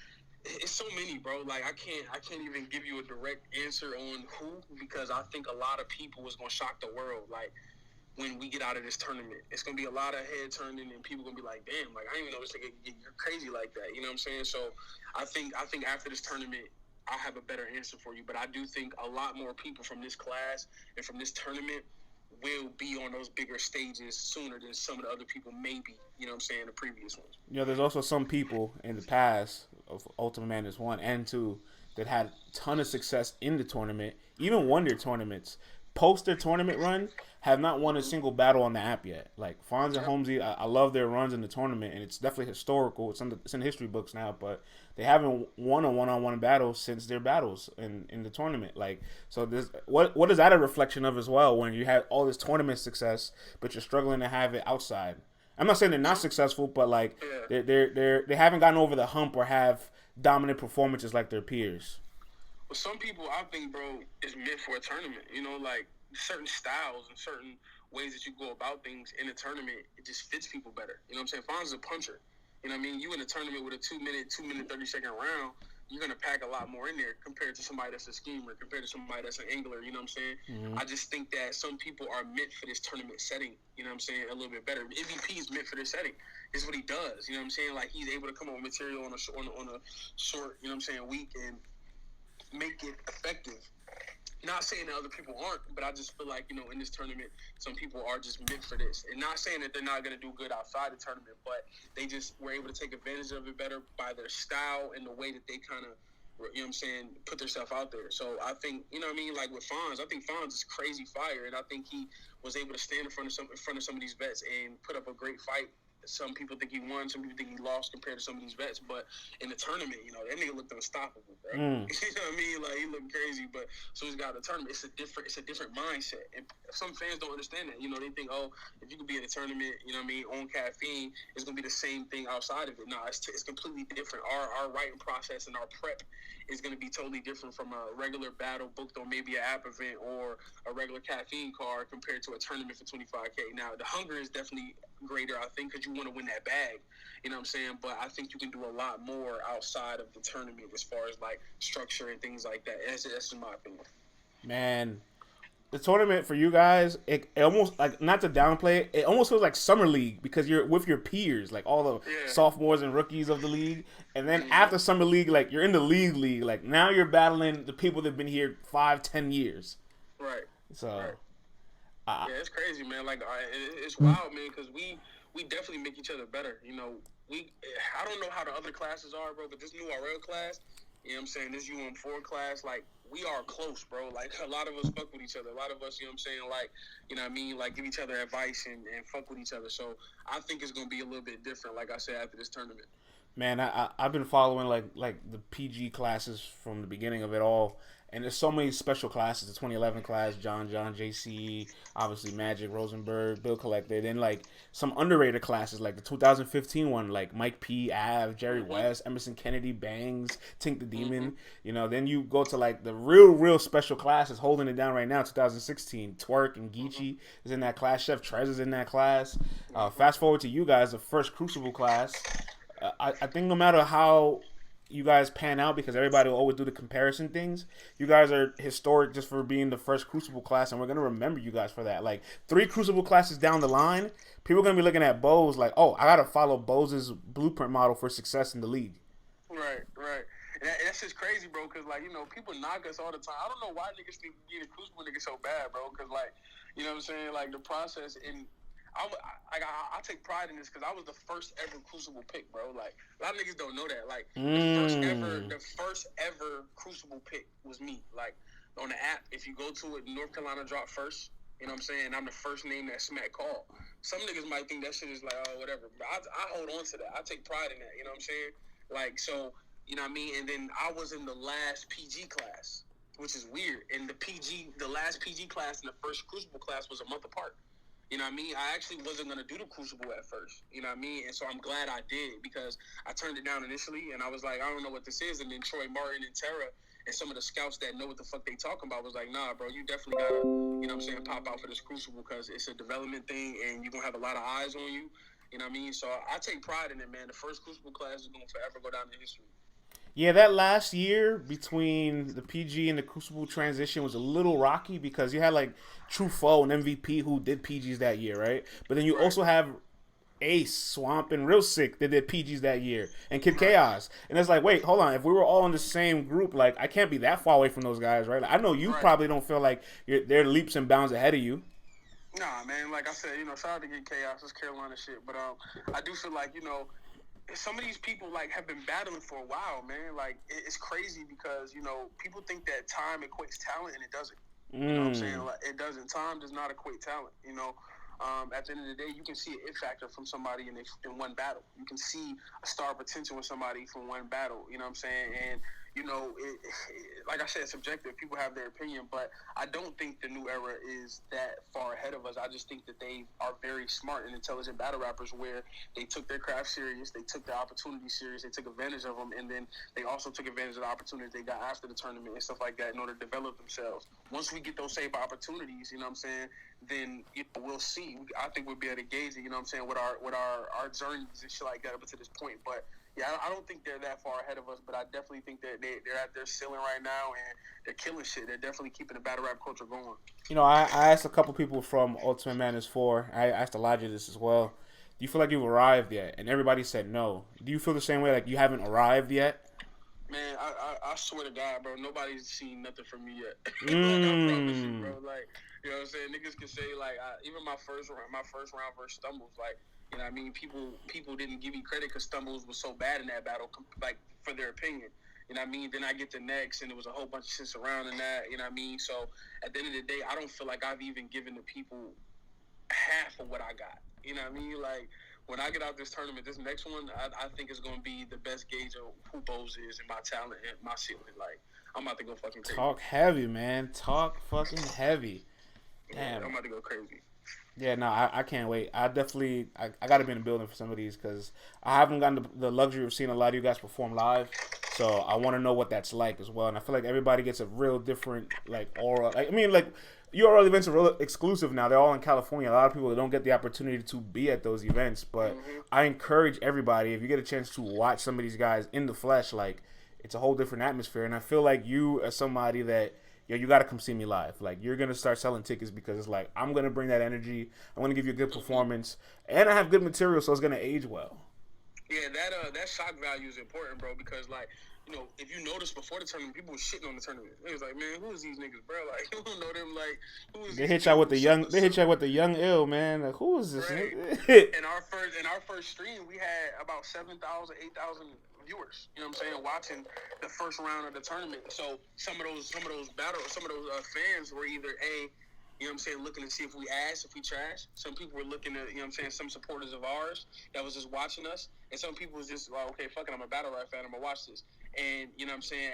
it's so many, bro. Like, I can't even give you a direct answer on who, because I think a lot of people is gonna shock the world. Like, when we get out of this tournament, it's gonna be a lot of head turning, and people gonna be like, "Damn, like, I didn't even know this nigga get crazy like that." You know what I'm saying? So, I think after this tournament, I'll have a better answer for you. But I do think a lot more people from this class and from this tournament will be on those bigger stages sooner than some of the other people maybe, you know what I'm saying, the previous ones. There's also some people in the past of Ultimate Madness 1 and 2 that had a ton of success in the tournament, even won their tournaments. Post their tournament run, have not won a single battle on the app yet. Like, Fonz and Holmesy, I love their runs in the tournament, and it's definitely historical. It's in the history books now, but they haven't won a one-on-one battle since their battles in the tournament. Like, so what is that a reflection of as well, when you have all this tournament success, but you're struggling to have it outside? I'm not saying they're not successful, but, like, they haven't gotten over the hump or have dominant performances like their peers. Well, some people, I think, bro, is meant for a tournament. Like, certain styles and certain ways that you go about things in a tournament, it just fits people better. You know what I'm saying? Fonz is a puncher. You know what I mean? You in a tournament with a 2 minute, 30-second round, you're going to pack a lot more in there compared to somebody that's a schemer, compared to somebody that's an angler, you know what I'm saying? Mm-hmm. I just think that some people are meant for this tournament setting, you know what I'm saying, a little bit better. MVP is meant for this setting. This is what he does, you know what I'm saying? Like, he's able to come up with material on a short, you know what I'm saying, week and make it effective. Not saying that other people aren't, but I just feel like, in this tournament, some people are just meant for this. And not saying that they're not going to do good outside the tournament, but they just were able to take advantage of it better by their style and the way that they kind of, you know what I'm saying, put themselves out there. So I think, you know what I mean, like with Fonz, I think Fonz is crazy fire, and I think he was able to stand in front of some of these vets and put up a great fight. Some people think he won, some people think he lost compared to some of these vets, but in the tournament, that nigga looked unstoppable, bro. You know what I mean? Like, he looked crazy, but as soon as he got out of the tournament, it's a different mindset. And some fans don't understand that. They think, oh, if you could be in a tournament, you know what I mean, on caffeine, it's gonna be the same thing outside of it. No, it's completely different. Our writing process and our prep is gonna be totally different from a regular battle booked on maybe an app event or a regular caffeine card compared to a tournament for $25K. Now, the hunger is definitely greater, I think, because you want to win that bag. You know what I'm saying? But I think you can do a lot more outside of the tournament as far as like structure and things like that. That's in my opinion. Man, the tournament for you guys, it almost like not to downplay it, it almost feels like summer league because you're with your peers, like all the Yeah. sophomores and rookies of the league, and then Mm-hmm. after summer league, like you're in the league, like now you're battling the people that've been here 5-10 years. Right. So, Right. Yeah, it's crazy, man. Like it's wild, man, because we definitely make each other better. You know, I don't know how the other classes are, bro, but this new RL class, you know what I'm saying, this UM4 class, like, we are close, bro. Like, a lot of us fuck with each other. A lot of us, you know what I'm saying, like, you know what I mean, like, give each other advice and fuck with each other. So I think it's going to be a little bit different, like I said, after this tournament. man, I've been following like the PG classes from the beginning of it all, and there's so many special classes. The 2011 class, John, JC, obviously Magic, Rosenberg, Bill Collector, then like some underrated classes like the 2015 one, like Mike P, Av, Jerry West, Emerson Kennedy, Bangs, Tink the Demon. You know, then you go to like the real special classes holding it down right now. 2016, Twerk and Geechee is in that class. Chef Trez is in that class. Fast forward to you guys, the first Crucible class. I think no matter how you guys pan out, because everybody will always do the comparison things, you guys are historic just for being the first Crucible class, and we're going to remember you guys for that. Like, 3 Crucible classes down the line, people are going to be looking at Boze like, oh, I got to follow Boze's blueprint model for success in the league. Right. And that's just crazy, bro, because, like, you know, people knock us all the time. I don't know why niggas think being a Crucible nigga so bad, bro, because, like, you know what I'm saying? Like, the process in... I take pride in this because I was the first ever Crucible pick, bro. Like, a lot of niggas don't know that. Like, the first ever Crucible pick was me. Like, on the app, if you go to it, North Carolina dropped first. You know what I'm saying? I'm the first name that Smack called. Some niggas might think that shit is like, oh, whatever. But I hold on to that. I take pride in that. You know what I'm saying? Like, so, you know what I mean? And then I was in the last PG class, which is weird. And the last PG class and the first Crucible class was a month apart. You know what I mean? I actually wasn't going to do the Crucible at first. You know what I mean? And so I'm glad I did because I turned it down initially and I was like, I don't know what this is. And then Troy Martin and Tara and some of the scouts that know what the fuck they talking about was like, nah, bro, you definitely got to, you know what I'm saying, pop out for this Crucible because it's a development thing and you're going to have a lot of eyes on you. You know what I mean? So I take pride in it, man. The first Crucible class is going to forever go down in history. Yeah, that last year between the PG and the Crucible transition was a little rocky because you had like Truffaut and MVP who did PGs that year, right? But then you also have Ace, Swamp, and Real Sick that did PGs that year, and Kid Chaos. And it's like, wait, hold on. If we were all in the same group, like I can't be that far away from those guys, right? Like, I know you probably don't feel like they're leaps and bounds ahead of you. Nah, man. Like I said, you know, shout out to Kid Chaos. It's Carolina shit. But I do feel like, you know, some of these people like have been battling for a while, man. Like it's crazy because you know people think that time equates talent and it doesn't. You know what I'm saying? Like it doesn't. Time does not equate talent. You know, at the end of the day, you can see an it factor from somebody in one battle. You can see a star potential in somebody from one battle. You know what I'm saying? And you know, like I said, it's subjective. People have their opinion, but I don't think the new era is that far ahead of us. I just think that they are very smart and intelligent battle rappers where they took their craft serious, they took their opportunity serious, they took advantage of them, and then they also took advantage of the opportunities they got after the tournament and stuff like that in order to develop themselves. Once we get those same opportunities, you know what I'm saying, then we'll see. I think we'll be able to gauge it, you know what I'm saying, with our journeys and shit like that up to this point. But yeah, I don't think they're that far ahead of us, but I definitely think that they're at their ceiling right now, and they're killing shit. They're definitely keeping the battle rap culture going. You know, I asked a couple people from Ultimate Madness 4, I asked Elijah this as well. Do you feel like you've arrived yet? And everybody said no. Do you feel the same way, like you haven't arrived yet? Man, I swear to God, bro, nobody's seen nothing from me yet. Like, I promise you, bro. Like, you know what I'm saying? Niggas can say, like, even my first round versus Stumbles, like, you know what I mean? People didn't give me credit because Stumbles was so bad in that battle, like, for their opinion. You know what I mean? Then I get to next, and there was a whole bunch of shit surrounding that. You know what I mean? So, at the end of the day, I don't feel like I've even given the people half of what I got. You know what I mean? Like, when I get out this tournament, this next one, I think is going to be the best gauge of who Boze is and my talent and my ceiling. Like, I'm about to go fucking crazy. Talk heavy, man. Talk fucking heavy. Damn. Yeah, I'm about to go crazy. Yeah, no, I can't wait. I definitely, I got to be in the building for some of these because I haven't gotten the luxury of seeing a lot of you guys perform live. So I want to know what that's like as well. And I feel like everybody gets a real different, like, aura. Like, I mean, like, URL events are real exclusive now. They're all in California. A lot of people don't get the opportunity to be at those events. But I encourage everybody, if you get a chance to watch some of these guys in the flesh, like, it's a whole different atmosphere. And I feel like you, as somebody that, you got to come see me live. Like, you're going to start selling tickets because it's like, I'm going to bring that energy. I'm going to give you a good performance. And I have good material, so it's going to age well. Yeah, that shock value is important, bro, because, like, you know, if you notice before the tournament, people were shitting on the tournament. It was like, man, who is these niggas, bro? Like, you don't know them. Like, who is They these hit y'all with the young. They hit y'all with the young ill, man. Like, who is this right. nigga? In our first stream, we had about 7,000, 8,000 viewers. You know what I'm saying? Watching the first round of the tournament. So some of those fans were either you know what I'm saying, looking to see if we ass, if we trash. Some people were looking at, you know what I'm saying, some supporters of ours that was just watching us. And some people was just like, okay, fuck it, I'm a battle rap fan, I'm going to watch this. And, you know what I'm saying,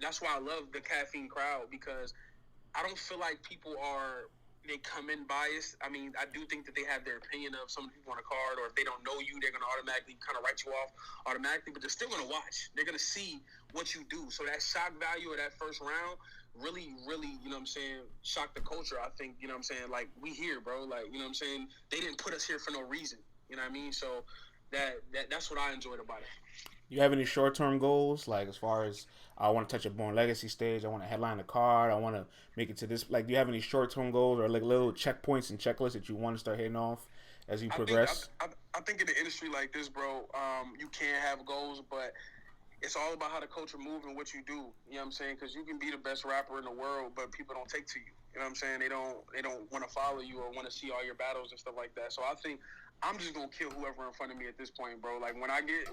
that's why I love the caffeine crowd, because I don't feel like people they come in biased. I mean, I do think that they have their opinion of some people on a card, or if they don't know you, they're going to automatically kind of write you off automatically, but they're still going to watch. They're going to see what you do. So that shock value of that first round really, you know what I'm saying, shocked the culture. I think, you know what I'm saying, like, we here, bro. Like, you know what I'm saying, they didn't put us here for no reason. You know what I mean? So that's what I enjoyed about it. You have any short-term goals, like, as far as I want to touch a Born Legacy stage, I want to headline a card, I want to make it to this? Like, do you have any short-term goals or like little checkpoints and checklists that you want to start hitting off as you progress? I think in an industry like this, bro, you can have goals, but it's all about how the culture moves and what you do. You know what I'm saying? Because you can be the best rapper in the world, but people don't take to you. You know what I'm saying? They don't want to follow you or want to see all your battles and stuff like that. So I think I'm just gonna kill whoever in front of me at this point, bro. Like, when I get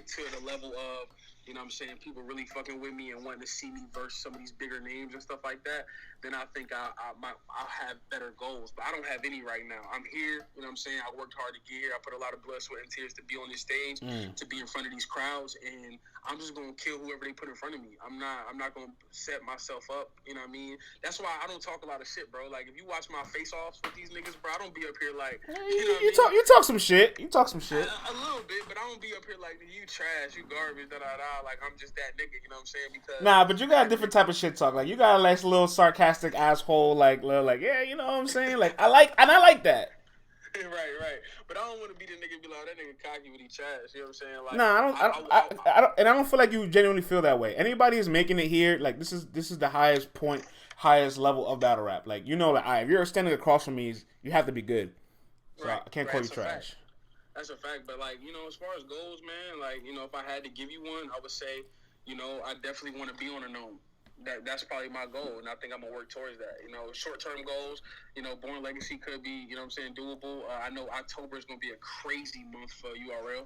to the level of, you know what I'm saying, people really fucking with me and wanting to see me versus some of these bigger names and stuff like that, then I think I'll have better goals. But I don't have any right now. I'm here, you know what I'm saying? I worked hard to get here. I put a lot of blood, sweat, and tears to be on this stage, to be in front of these crowds, and I'm just gonna kill whoever they put in front of me. I'm not gonna set myself up, you know what I mean? That's why I don't talk a lot of shit, bro. Like, if you watch my face-offs with these niggas, bro, I don't be up here like, you know what I mean? You talk some shit. You talk some shit. A little bit, but I don't be up here like, you trash, you garbage, da-da-da. Like, I'm just that nigga, you know what I'm saying? Because nah, but you got a different type of shit talk. Like, you got a nice little sarcastic asshole, like yeah, you know what I'm saying? Like, I like that. Right. But I don't want to be the nigga be like, that nigga cocky with he trash. You know what I'm saying? Like, nah, I don't, and I don't feel like you genuinely feel that way. Anybody who's making it here, like, this is the highest point, highest level of battle rap. Like, you know, like, if you're standing across from me, you have to be good. So I can't call you trash. That's a fact. But, like, you know, as far as goals, man, like, you know, if I had to give you one, I would say, you know, I definitely want to be on a gnome. That's probably my goal, and I think I'm going to work towards that. You know, short-term goals, you know, Born Legacy could be, you know what I'm saying, doable. I know October is going to be a crazy month for URL.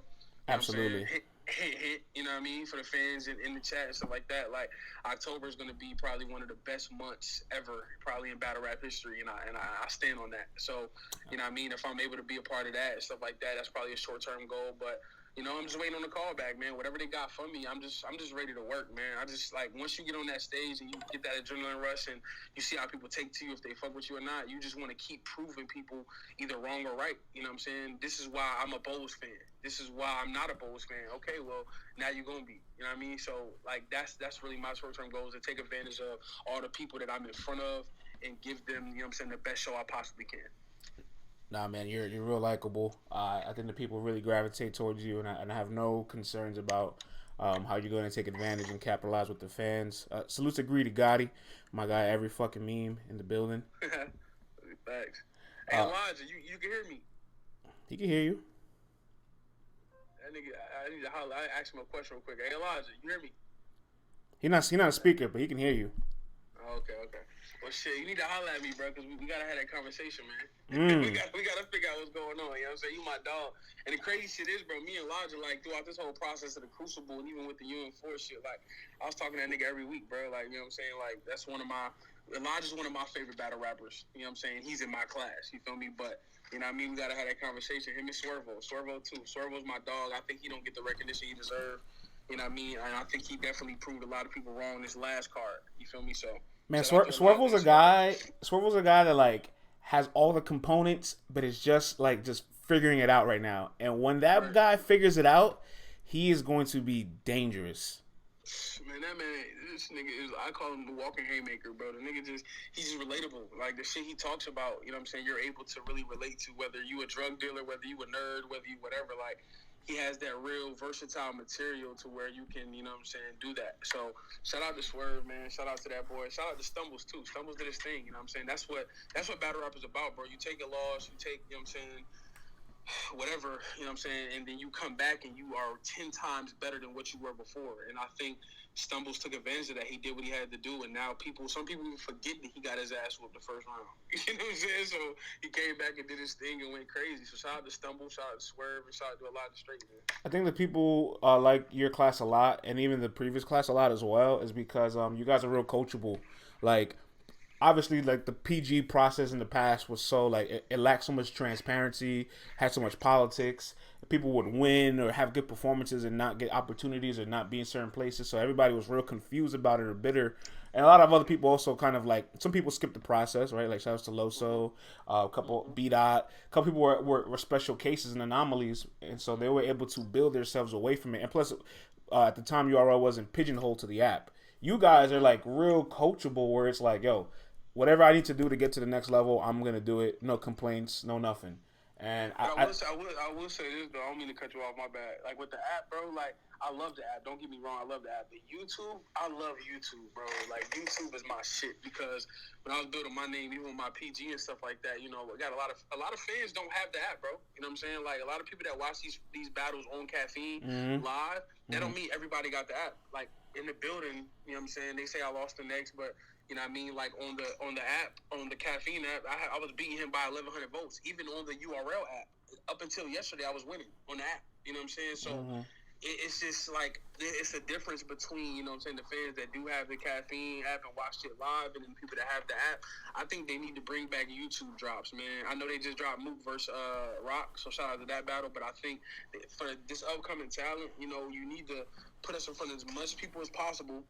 Absolutely. Hit, you know what I mean, for the fans in the chat and stuff like that. Like, October is going to be probably one of the best months ever, probably in battle rap history, and I stand on that. So, you know what I mean, if I'm able to be a part of that and stuff like that, that's probably a short-term goal. But, you know, I'm just waiting on the call back, man. Whatever they got for me, I'm just ready to work, man. I just, like, once you get on that stage and you get that adrenaline rush and you see how people take to you, if they fuck with you or not, you just want to keep proving people either wrong or right. You know what I'm saying? This is why I'm a Boze fan. This is why I'm not a Boze fan. Okay, well, now you're going to be. You know what I mean? So, like, that's really my short-term goal, is to take advantage of all the people that I'm in front of and give them, you know what I'm saying, the best show I possibly can. Nah, man, you're real likable. I think the people really gravitate towards you, and I have no concerns about how you're going to take advantage and capitalize with the fans. Salute to Greedy Gotti, my guy, every fucking meme in the building. Thanks. Hey, Elijah, you can hear me? He can hear you. That nigga, I need to holler. I ask him a question real quick. Hey, Elijah, you hear me? He's not a speaker, but he can hear you. Okay. Well, shit, you need to holler at me, bro, because we got to have that conversation, man. we got to figure out what's going on, you know what I'm saying? You my dog. And the crazy shit is, bro, me and Elijah, like, throughout this whole process of the Crucible and even with the UN4 shit, like, I was talking to that nigga every week, bro. Like, you know what I'm saying? Like, Elijah's one of my favorite battle rappers. You know what I'm saying? He's in my class, you feel me? But, you know what I mean? We got to have that conversation. Him and Swervo too. Swervo's my dog. I think he don't get the recognition he deserves. You know what I mean? And I think he definitely proved a lot of people wrong this last card. You feel me? So, man, Swervo's a guy that, like, has all the components, but is just figuring it out right now. And when that guy figures it out, he is going to be dangerous. Man, this nigga is, I call him the walking haymaker, bro. The nigga he's just relatable. Like, the shit he talks about, you know what I'm saying, you're able to really relate to, whether you a drug dealer, whether you a nerd, whether you whatever. Like, he has that real versatile material to where you can, you know what I'm saying, do that. So, shout out to Swerve, man. Shout out to that boy. Shout out to Stumbles, too. Stumbles did his thing, you know what I'm saying? That's what battle rap is about, bro. You take a loss, you take, you know what I'm saying, whatever, you know what I'm saying, and then you come back and you are 10 times better than what you were before. And I think Stumbles took advantage of that. He did what he had to do, and now some people even forget that he got his ass whooped the first round. You know what I'm saying? So he came back and did his thing and went crazy. So shout out to Stumbles, shout out to Swerve, and shout out to a lot of straight, man. I think the people like your class a lot, and even the previous class a lot as well, is because you guys are real coachable. Like, obviously, like, the PG process in the past was so, like, it lacked so much transparency, had so much politics. People would win or have good performances and not get opportunities or not be in certain places. So everybody was real confused about it or bitter. And a lot of other people also kind of, like, some people skipped the process, right? Like, shout out to Loso, a couple B-Dot. A couple people were special cases and anomalies. And so they were able to build themselves away from it. And plus, at the time, URL wasn't pigeonholed to the app. You guys are, like, real coachable where it's like, yo, whatever I need to do to get to the next level, I'm gonna do it. No complaints, no nothing. And I will say this though. I don't mean to cut you off. My bad. Like, with the app, bro. Like, I love the app. Don't get me wrong. I love the app. But YouTube, I love YouTube, bro. Like, YouTube is my shit because when I was building my name, even with my PG and stuff like that, you know, I got a lot of fans don't have the app, bro. You know what I'm saying? Like, a lot of people that watch these battles on Caffeine live, that don't mean everybody got the app. Like, in the building, you know what I'm saying? They say I lost the next, but you know what I mean? Like, on the app, on the Caffeine app, I was beating him by 1,100 votes. Even on the URL app, up until yesterday, I was winning on the app. You know what I'm saying? So it's just like, it's a difference between, you know what I'm saying, the fans that do have the Caffeine app and watch it live, and then people that have the app. I think they need to bring back YouTube drops, man. I know they just dropped Mook versus Rock, so shout out to that battle. But I think for this upcoming talent, you know, you need to put us in front of as much people as possible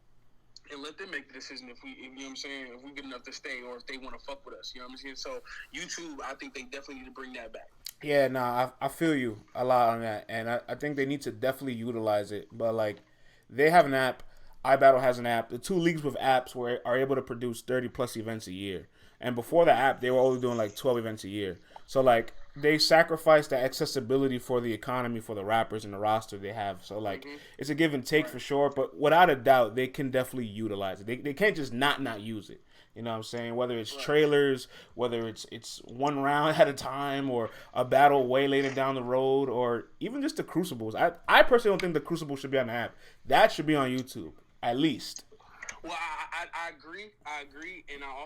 and let them make the decision if we, you know what I'm saying, if we good enough to stay or if they want to fuck with us. You know what I'm saying? So YouTube, I think they definitely need to bring that back. Yeah, nah, I feel you a lot on that, and I think they need to definitely utilize it. But, like, they have an app, iBattle has an app. The two leagues with apps are able to produce 30 plus events a year, and before the app, they were only doing like 12 events a year. So, like, they sacrifice the accessibility for the economy for the rappers and the roster they have. So, like, it's a give and take for sure, but without a doubt, they can definitely utilize it. They can't just not use it. You know what I'm saying? Whether it's trailers, whether it's one round at a time, or a battle way later down the road, or even just the Crucibles. I personally don't think the Crucible should be on the app. That should be on YouTube, at least. Well, I agree. And I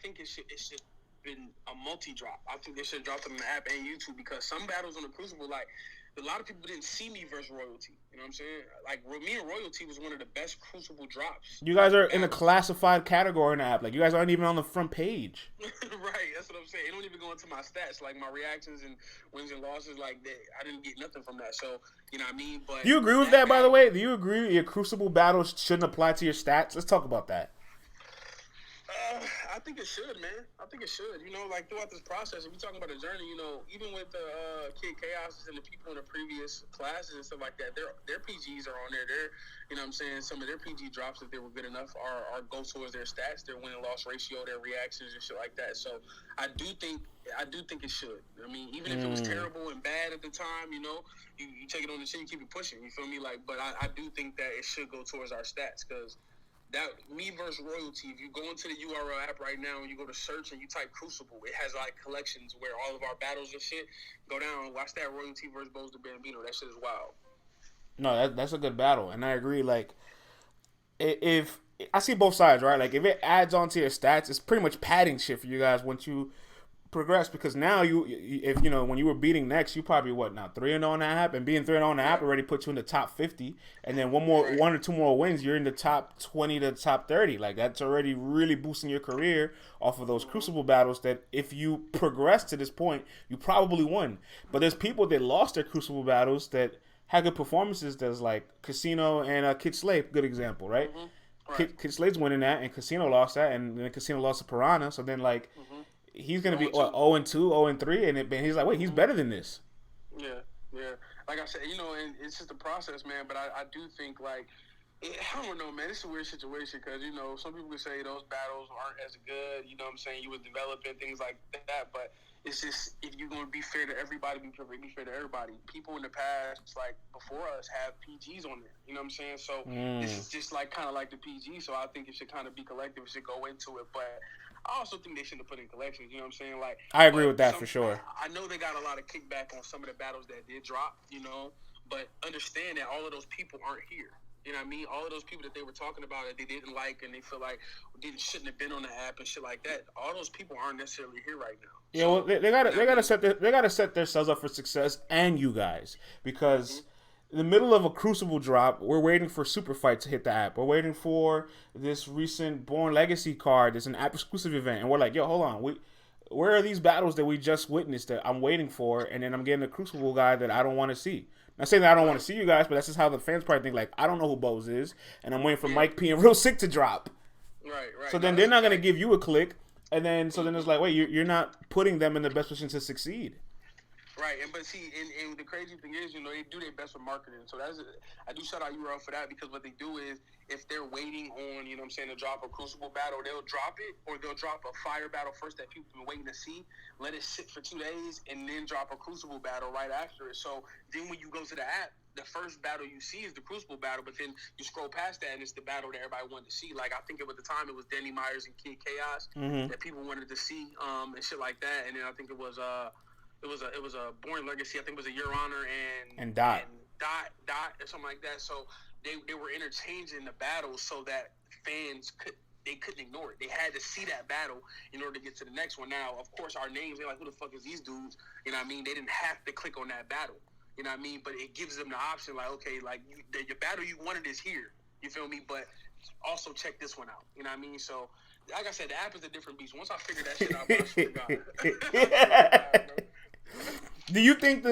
think it should been a multi-drop. I think they should drop them on the app and YouTube, because some battles on the Crucible, like, a lot of people didn't see me versus Royalty. You know what I'm saying? Like, me and Royalty was one of the best Crucible drops. You guys are in a classified category in the app. Like, you guys aren't even on the front page. Right, that's what I'm saying. It don't even go into my stats, like my reactions and wins and losses. Like, I didn't get nothing from that. So, you know what I mean? But do you agree with that, by the way? Do you agree your Crucible battles shouldn't apply to your stats? Let's talk about that. I think it should, man. I think it should. You know, like, throughout this process, if you're talking about a journey, you know, even with the Kid Chaos and the people in the previous classes and stuff like that, their PGs are on there. You know what I'm saying? Some of their PG drops, if they were good enough, are go towards their stats, their win-loss ratio, their reactions and shit like that. So I do think it should. I mean, even if it was terrible and bad at the time, you know, you take it on the chin, you keep it pushing. You feel me? Like, but I do think that it should go towards our stats, because that me versus Royalty, if you go into the URL app right now and you go to search and you type Crucible, it has like collections where all of our battles and shit. Go down, watch that Royalty versus Boze the Bambino. That shit is wild. No, that's a good battle, and I agree. Like, if I see both sides, right? Like, if it adds on to your stats, it's pretty much padding shit for you guys once you progress, because now if you know, when you were beating next, you probably now 3-0 on that app, and being 3-0 on the app already puts you in the top 50, and then one or two more wins, you're in the top 20 to top 30. Like, that's already really boosting your career off of those Crucible battles that if you progress to this point, you probably won. But there's people that lost their Crucible battles that had good performances. There's like Casino and Kid Slave, good example, right? Kid Slave's winning that, and Casino lost that, and then Casino lost to Piranha, so then like he's going to be 0-2, 0-3, and he's like, wait, he's better than this. Yeah. Like I said, you know, and it's just a process, man. But I do think, like, I don't know, man. It's a weird situation because, some people would say those battles aren't as good. You know what I'm saying? You was developing things like that. But it's just, if you're going to be fair to everybody, be fair to everybody. People in the past, like, before us have PGs on there. You know what I'm saying? So this is just, like, kind of like the PG. So I think it should kind of be collective. It should go into it. But I also think they shouldn't have put in collections. You know what I'm saying? Like, I agree with that for sure. I know they got a lot of kickback on some of the battles that did drop, but understand that all of those people aren't here. You know what I mean? All of those people that they were talking about that they didn't like and they feel like shouldn't have been on the app and shit like that. All those people aren't necessarily here right now. Yeah, well, they gotta set themselves up for success, and you guys, because in the middle of a Crucible drop, we're waiting for Super Fight to hit the app. We're waiting for this recent Born Legacy card. It's an app exclusive event, and we're like, yo, hold on, where are these battles that we just witnessed that I'm waiting for, and then I'm getting a Crucible guy that I don't want to see. Not saying that I don't want to see you guys, but that's just how the fans probably think. Like, I don't know who Boze is, and I'm waiting for Mike P and Real Sick to drop. Right. So then they're not going to give you a click, and then it's like, wait, you're not putting them in the best position to succeed. Right, but see, and the crazy thing is, they do their best with marketing. So I do shout out you for that, because what they do is, if they're waiting on, to drop a Crucible battle, they'll drop it, or they'll drop a fire battle first that people have been waiting to see, let it sit for 2 days, and then drop a Crucible battle right after it. So then when you go to the app, the first battle you see is the Crucible battle, but then you scroll past that and it's the battle that everybody wanted to see. Like, I think at the time it was Danny Myers and Kid Chaos that people wanted to see, and shit like that. And then I think it was a Born Legacy. I think it was a Your Honor and Dot or something like that. So they were interchanging the battles so that fans couldn't ignore it. They had to see that battle in order to get to the next one. Now, of course, our names, they're like, who the fuck is these dudes? You know what I mean? They didn't have to click on that battle. You know what I mean? But it gives them the option, like, okay, like, your battle you wanted is here. You feel me? But also check this one out. You know what I mean? So, like I said, the app is a different beast. Once I figured that shit out, bro, I swear to God. Do you think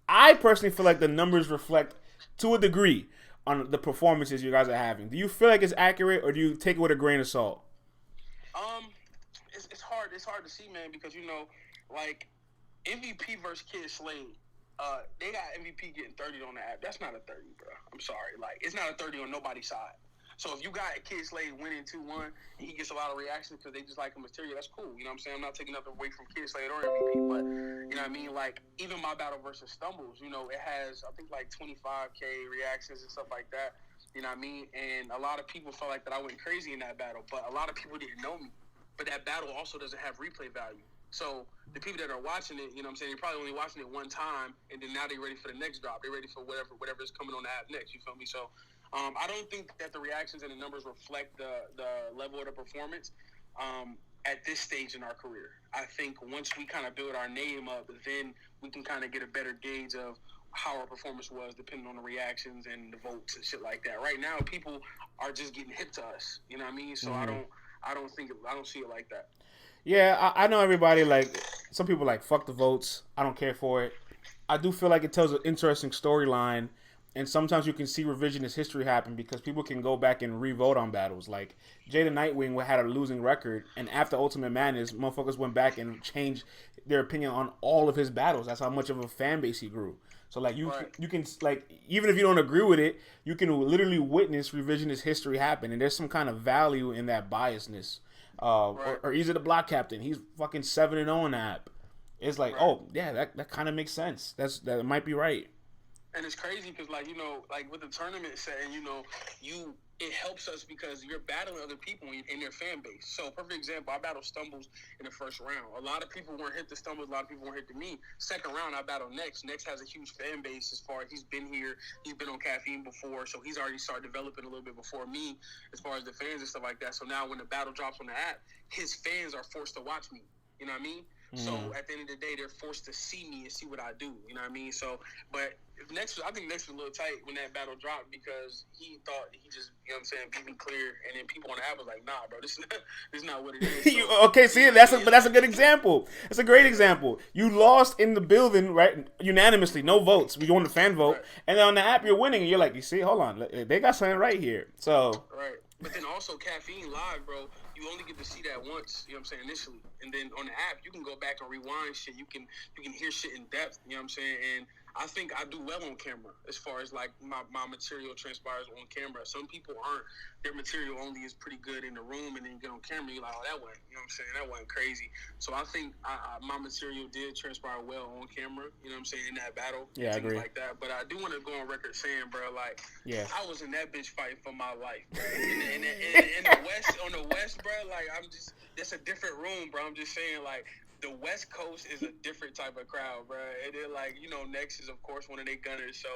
I personally feel like the numbers reflect, to a degree, on the performances you guys are having. Do you feel like it's accurate, or do you take it with a grain of salt? It's hard. It's hard to see, man, because like MVP versus Kid Slade. They got MVP getting 30 on the app. That's not a 30, bro. I'm sorry. Like, it's not a 30 on nobody's side. So if you got Kid Slade winning 2-1, and he gets a lot of reactions because they just like him material, that's cool. You know what I'm saying? I'm not taking nothing away from Kid Slade or MVP, but, you know what I mean? Like, even my battle versus Stumbles, it has, I think, like 25K reactions and stuff like that. You know what I mean? And a lot of people felt like that I went crazy in that battle, but a lot of people didn't know me. But that battle also doesn't have replay value. So the people that are watching it, you know what I'm saying, they're probably only watching it one time, and then now they're ready for the next drop. They're ready for whatever is coming on the app next. You feel me? So I don't think that the reactions and the numbers reflect the level of the performance at this stage in our career. I think once we kind of build our name up, then we can kind of get a better gauge of how our performance was, depending on the reactions and the votes and shit like that. Right now, people are just getting hip to us. You know what I mean? So I don't see it like that. Yeah, I know everybody, like, some people like, fuck the votes. I don't care for it. I do feel like it tells an interesting storyline, and sometimes you can see revisionist history happen because people can go back and re-vote on battles. Like, Jada Nightwing had a losing record, and after Ultimate Madness, motherfuckers went back and changed their opinion on all of his battles. That's how much of a fan base he grew. So, like, you can, like, even if you don't agree with it, you can literally witness revisionist history happen, and there's some kind of value in that biasness. Or Easy the Block Captain. He's fucking 7-0 in the app. It's like, oh, yeah, that kind of makes sense. That might be right. And it's crazy because, like, like with the tournament setting, it helps us because you're battling other people in their fan base. So, perfect example, I battled Stumbles in the first round. A lot of people weren't hit the Stumbles. A lot of people weren't hit the me. Second round, I battled Next. Next has a huge fan base as far as he's been here. He's been on Caffeine before, so he's already started developing a little bit before me as far as the fans and stuff like that. So now when the battle drops on the app, his fans are forced to watch me. You know what I mean? So at the end of the day, they're forced to see me and see what I do. You know what I mean? So, but I think Next was a little tight when that battle dropped because he thought he just, you know what I'm saying, beat me clear. And then people on the app was like, nah, bro, this is not what it is. So, okay, see, that's a good example. That's a great example. You lost in the building, right, unanimously, no votes. We go on the fan vote. Right. And then on the app, you're winning. And you're like, you see, hold on. They got something right here. So. Right. But then also Caffeine Live, bro, you only get to see that once, you know what I'm saying, initially. And then on the app, you can go back and rewind shit. You can hear shit in depth, you know what I'm saying? And I think I do well on camera as far as like my material transpires on camera. Some people aren't. Their material only is pretty good in the room, and then you get on camera, you're like, oh, that went, you know what I'm saying? That went crazy. So I think my material did transpire well on camera, you know what I'm saying, in that battle, Yeah, I things agree. like that. But I do want to go on record saying, bro, like, Yeah. I was in that bitch fighting for my life, bro. In the West, on the West, bro, like, it's a different room, bro. I'm just saying, like, the West Coast is a different type of crowd, bro. And then, like, you know, Next is, of course, one of their gunners. So,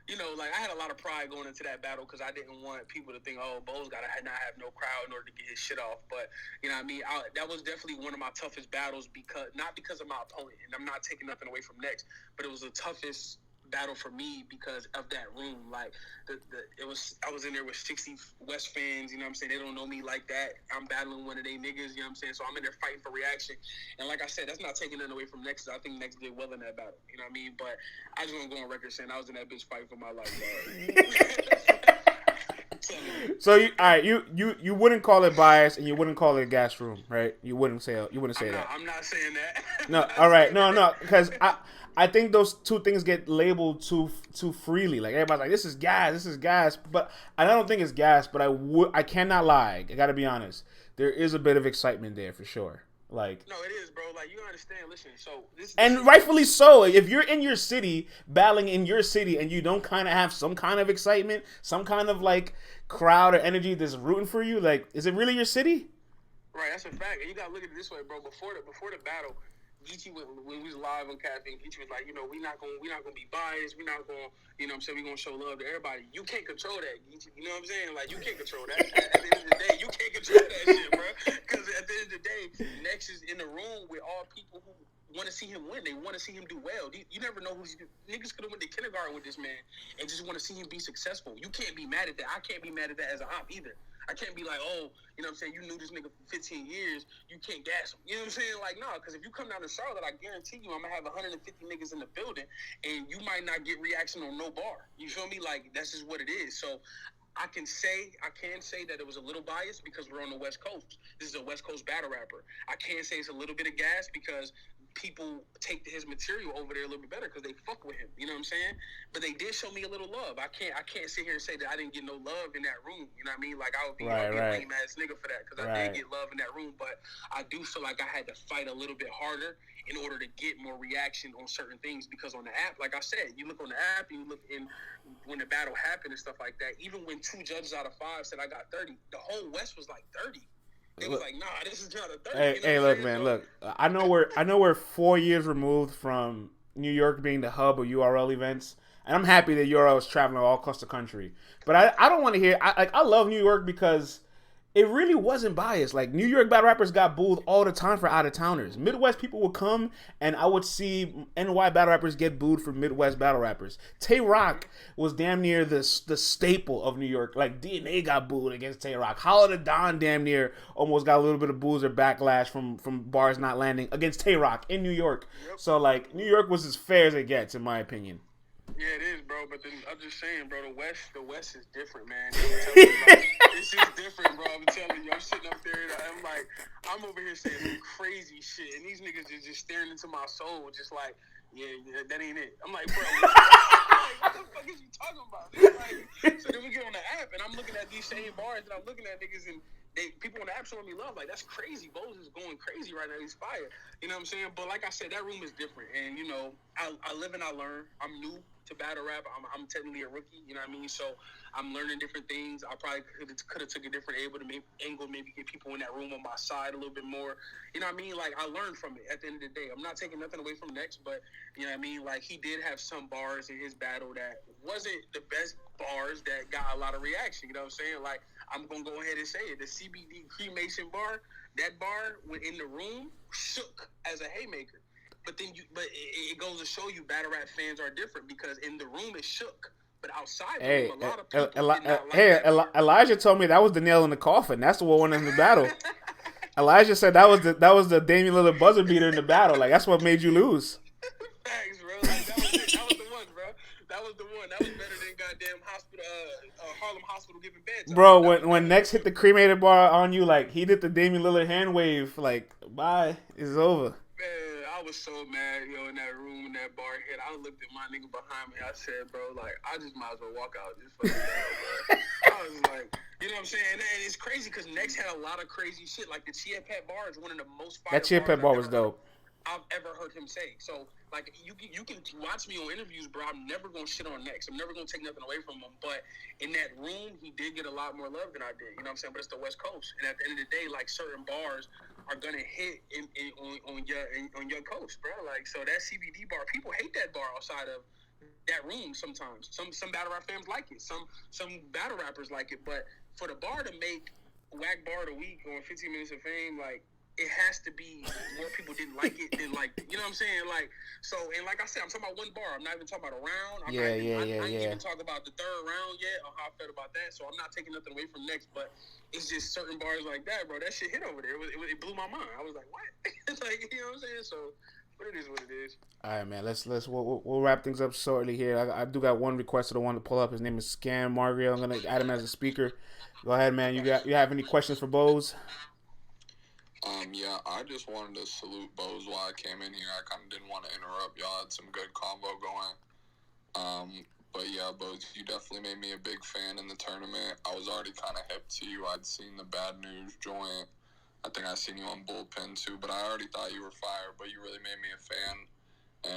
you know, like, I had a lot of pride going into that battle because I didn't want people to think, oh, Boze got to not have no crowd in order to get his shit off. But, you know what I mean? That was definitely one of my toughest battles not because of my opponent, and I'm not taking nothing away from Next, but it was the toughest battle for me because of that room. Like I was in there with 60 West fans, you know what I'm saying? They don't know me like that. I'm battling one of they niggas, you know what I'm saying? So I'm in there fighting for reaction. And like I said, that's not taking nothing away from Next. I think Next did well in that battle. You know what I mean? But I just want to go on record saying I was in that bitch fighting for my life, So all right, you wouldn't call it bias and you wouldn't call it a gas room, right? You wouldn't say that. I'm not saying that. No, all right, no, because I think those two things get labeled too freely. Like everybody's like, this is gas, but I don't think it's gas. But I cannot lie. I gotta be honest. There is a bit of excitement there for sure. Like no, it is, bro. Like you understand. Listen, so this and rightfully so. If you're in your city, battling in your city, and you don't kind of have some kind of excitement, some kind of like crowd or energy that's rooting for you, like, is it really your city? Right, that's a fact. And you gotta look at it this way, bro. Before the battle, Geechee, when we was live on Caffeine, Geechee was like, you know, we're not gonna be biased. We're not gonna, you know what I'm saying, we're gonna show love to everybody. You can't control that, Geechee. You know what I'm saying? Like, you can't control that. At the end of the day, you can't control that shit, bro. Because at the end of the day, Next is in the room with all people who want to see him win. They want to see him do well. You never know niggas could have went to kindergarten with this man and just want to see him be successful. You can't be mad at that. I can't be mad at that as an op either. I can't be like, oh, you know what I'm saying, you knew this nigga for 15 years, you can't gas him. You know what I'm saying? Like, no, because if you come down to Charlotte, I guarantee you I'm going to have 150 niggas in the building, and you might not get reaction on no bar. You feel me? Like, that's just what it is. So I can say that it was a little biased because we're on the West Coast. This is a West Coast battle rapper. I can say it's a little bit of gas because people take his material over there a little bit better because they fuck with him. You know what I'm saying? But they did show me a little love. I can't sit here and say that I didn't get no love in that room. You know what I mean? Like I would be a lame ass nigga for that because I did get love in that room. But I do feel like I had to fight a little bit harder in order to get more reaction on certain things because on the app, like I said, you look on the app and you look in when the battle happened and stuff like that. Even when 2 judges out of 5 said I got 30, the whole West was like 30. It was like, nah, this is not a 30. Hey, look, man, look. I know we're 4 years removed from New York being the hub of URL events, and I'm happy that URL is traveling all across the country. But I don't want to hear. I love New York because it really wasn't biased. Like, New York battle rappers got booed all the time for out-of-towners. Midwest people would come, and I would see NY battle rappers get booed for Midwest battle rappers. Tay Rock was damn near the staple of New York. Like, DNA got booed against Tay Rock. Hollow the Don damn near almost got a little bit of boos or backlash from bars not landing against Tay Rock in New York. Yep. So, like, New York was as fair as it gets, in my opinion. Yeah, it is, bro. But then I'm just saying, bro, the West is different, man. It's just different, bro. I'm telling you, I'm sitting up there and I'm over here saying some crazy shit, and these niggas is just staring into my soul, just like, yeah, that ain't it. I'm like, bro, what the fuck is you talking about? Like, so then we get on the app, and I'm looking at these same bars, and I'm looking at niggas, and people on the app showing me love. Like, that's crazy. Boze is going crazy right now. He's fire. You know what I'm saying? But like I said, that room is different, and you know, I live and I learn. I'm new to battle rap. I'm technically a rookie, you know what I mean? So I'm learning different things. I probably could have took a different angle, maybe get people in that room on my side a little bit more. You know what I mean? Like, I learned from it at the end of the day. I'm not taking nothing away from Next, but you know what I mean? Like, he did have some bars in his battle that wasn't the best bars that got a lot of reaction. You know what I'm saying? Like, I'm going to go ahead and say it. The CBD cremation bar, that bar when in the room shook as a haymaker. But then it goes to show you battle rap fans are different because in the room it shook, but outside the room a lot of people did not like Elijah told me that was the nail in the coffin. That's the one won in the battle. Elijah said that was the Damian Lillard buzzer beater in the battle. Like, that's what made you lose. Thanks, bro. Like, that was the one, bro. That was the one. That was better than goddamn Harlem Hospital giving beds. Bro, when Next hit the cremated bar on you, like, he did the Damian Lillard hand wave. Like, bye, it's over. Man, I I was so mad, yo, in that room, in that bar head. I looked at my nigga behind me. I said, bro, like, I just might as well walk out this fucking battle, bro. I was like, you know what I'm saying? And it's crazy because Next had a lot of crazy shit. Like, the Chia Pet bar is one of the most fire That Chia bars Pet bar was dope. I've ever heard him say. So, like, you can watch me on interviews, bro. I'm never going to shit on Next. I'm never going to take nothing away from him. But in that room, he did get a lot more love than I did. You know what I'm saying? But it's the West Coast. And at the end of the day, like, certain bars are going to hit on your coast, bro. Like, so that CBD bar, people hate that bar outside of that room sometimes. Some battle rap fans like it. Some battle rappers like it. But for the bar to make Whack Bar of the Week on 15 Minutes of Fame, like, it has to be more people didn't like it than like it. You know what I'm saying? Like, so, and like I said, I'm talking about one bar. I'm not even talking about a round. I ain't even talking about the third round yet or how I felt about that. So I'm not taking nothing away from Next, but it's just certain bars like that, bro. That shit hit over there. It blew my mind. I was like, what? Like, you know what I'm saying? So, but it is what it is. All right, man. We'll wrap things up shortly here. I do got one request to the one to pull up. His name is Scam Mario. I'm gonna add him as a speaker. Go ahead, man. You have any questions for Boze? Yeah, I just wanted to salute Boze while I came in here. I kind of didn't want to interrupt. Y'all had some good convo going. But yeah, Boze, you definitely made me a big fan in the tournament. I was already kind of hip to you. I'd seen the Bad News joint. I think I seen you on Bullpen too, but I already thought you were fire, but you really made me a fan.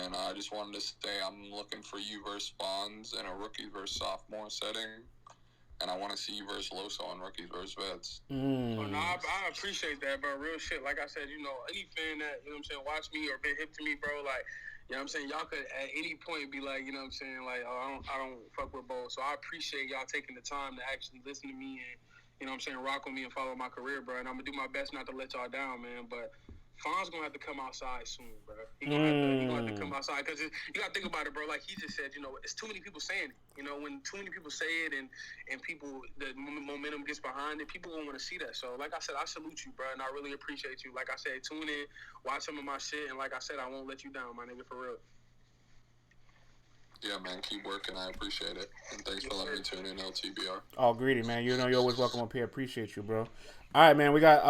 And I just wanted to say I'm looking for you versus Bonds in a rookie versus sophomore setting. And I want to see you versus Loso on Rookies versus Vets. Oh, no, I appreciate that, bro. Real shit. Like I said, you know, any fan that, you know what I'm saying, watch me or been hip to me, bro, like, you know what I'm saying, y'all could at any point be like, you know what I'm saying, like, oh, I don't fuck with Boze. So I appreciate y'all taking the time to actually listen to me and, you know what I'm saying, rock with me and follow my career, bro. And I'm going to do my best not to let y'all down, man. But Fon's gonna have to come outside soon, bro. He gonna have to come outside because you gotta think about it, bro. Like he just said, you know, it's too many people saying it. You know, when too many people say it and people, the momentum gets behind it, people won't want to see that. So, like I said, I salute you, bro, and I really appreciate you. Like I said, tune in, watch some of my shit, and like I said, I won't let you down, my nigga, for real. Yeah, man, keep working. I appreciate it. And thanks for letting me tune in, LTBR. Oh, greedy, man. You know you're always welcome up here. Appreciate you, bro. All right, man. We got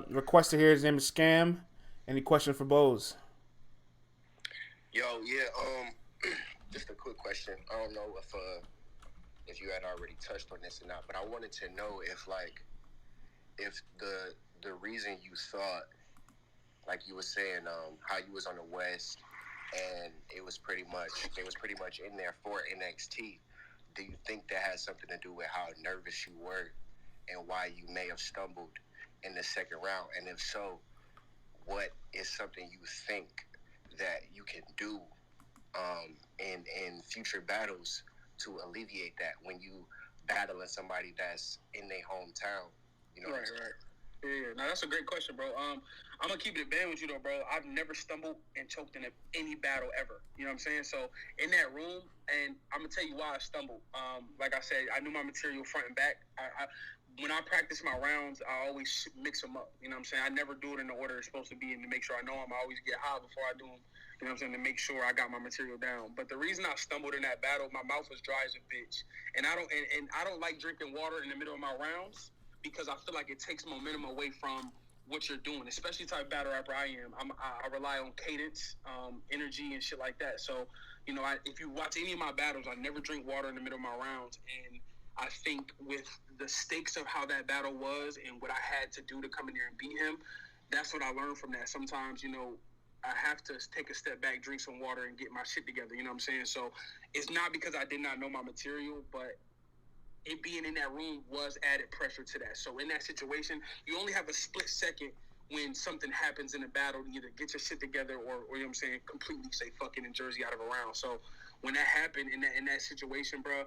requester here. His name is Scam. Any question for Boze? Yo, yeah, just a quick question. I don't know if you had already touched on this or not, but I wanted to know if the reason you thought, like you were saying, how you was on the West and they was pretty much in there for NXT. Do you think that has something to do with how nervous you were and why you may have stumbled in the second round? And if so, what is something you think that you can do in future battles to alleviate that when you battling somebody that's in their hometown? You know, right. Yeah, no, that's a great question, bro. I'm gonna keep it a band with you though, bro. I've never stumbled and choked in any battle ever. You know what I'm saying? So in that room, and I'm gonna tell you why I stumbled. Like I said, I knew my material front and back. When I practice my rounds, I always mix them up. You know what I'm saying? I never do it in the order it's supposed to be and to make sure I know them. I always get high before I do them. You know what I'm saying? To make sure I got my material down. But the reason I stumbled in that battle, my mouth was dry as a bitch, and I don't like drinking water in the middle of my rounds because I feel like it takes momentum away from what you're doing, especially the type of battle rapper I am. I rely on cadence, energy, and shit like that. So, you know, if you watch any of my battles, I never drink water in the middle of my rounds. And I think with the stakes of how that battle was and what I had to do to come in there and beat him, that's what I learned from that. Sometimes, you know, I have to take a step back, drink some water, and get my shit together. You know what I'm saying? So it's not because I did not know my material, but it being in that room was added pressure to that. So in that situation, you only have a split second when something happens in a battle to either get your shit together or you know what I'm saying, completely say fucking in Jersey out of a round. So when that happened in that situation, bro,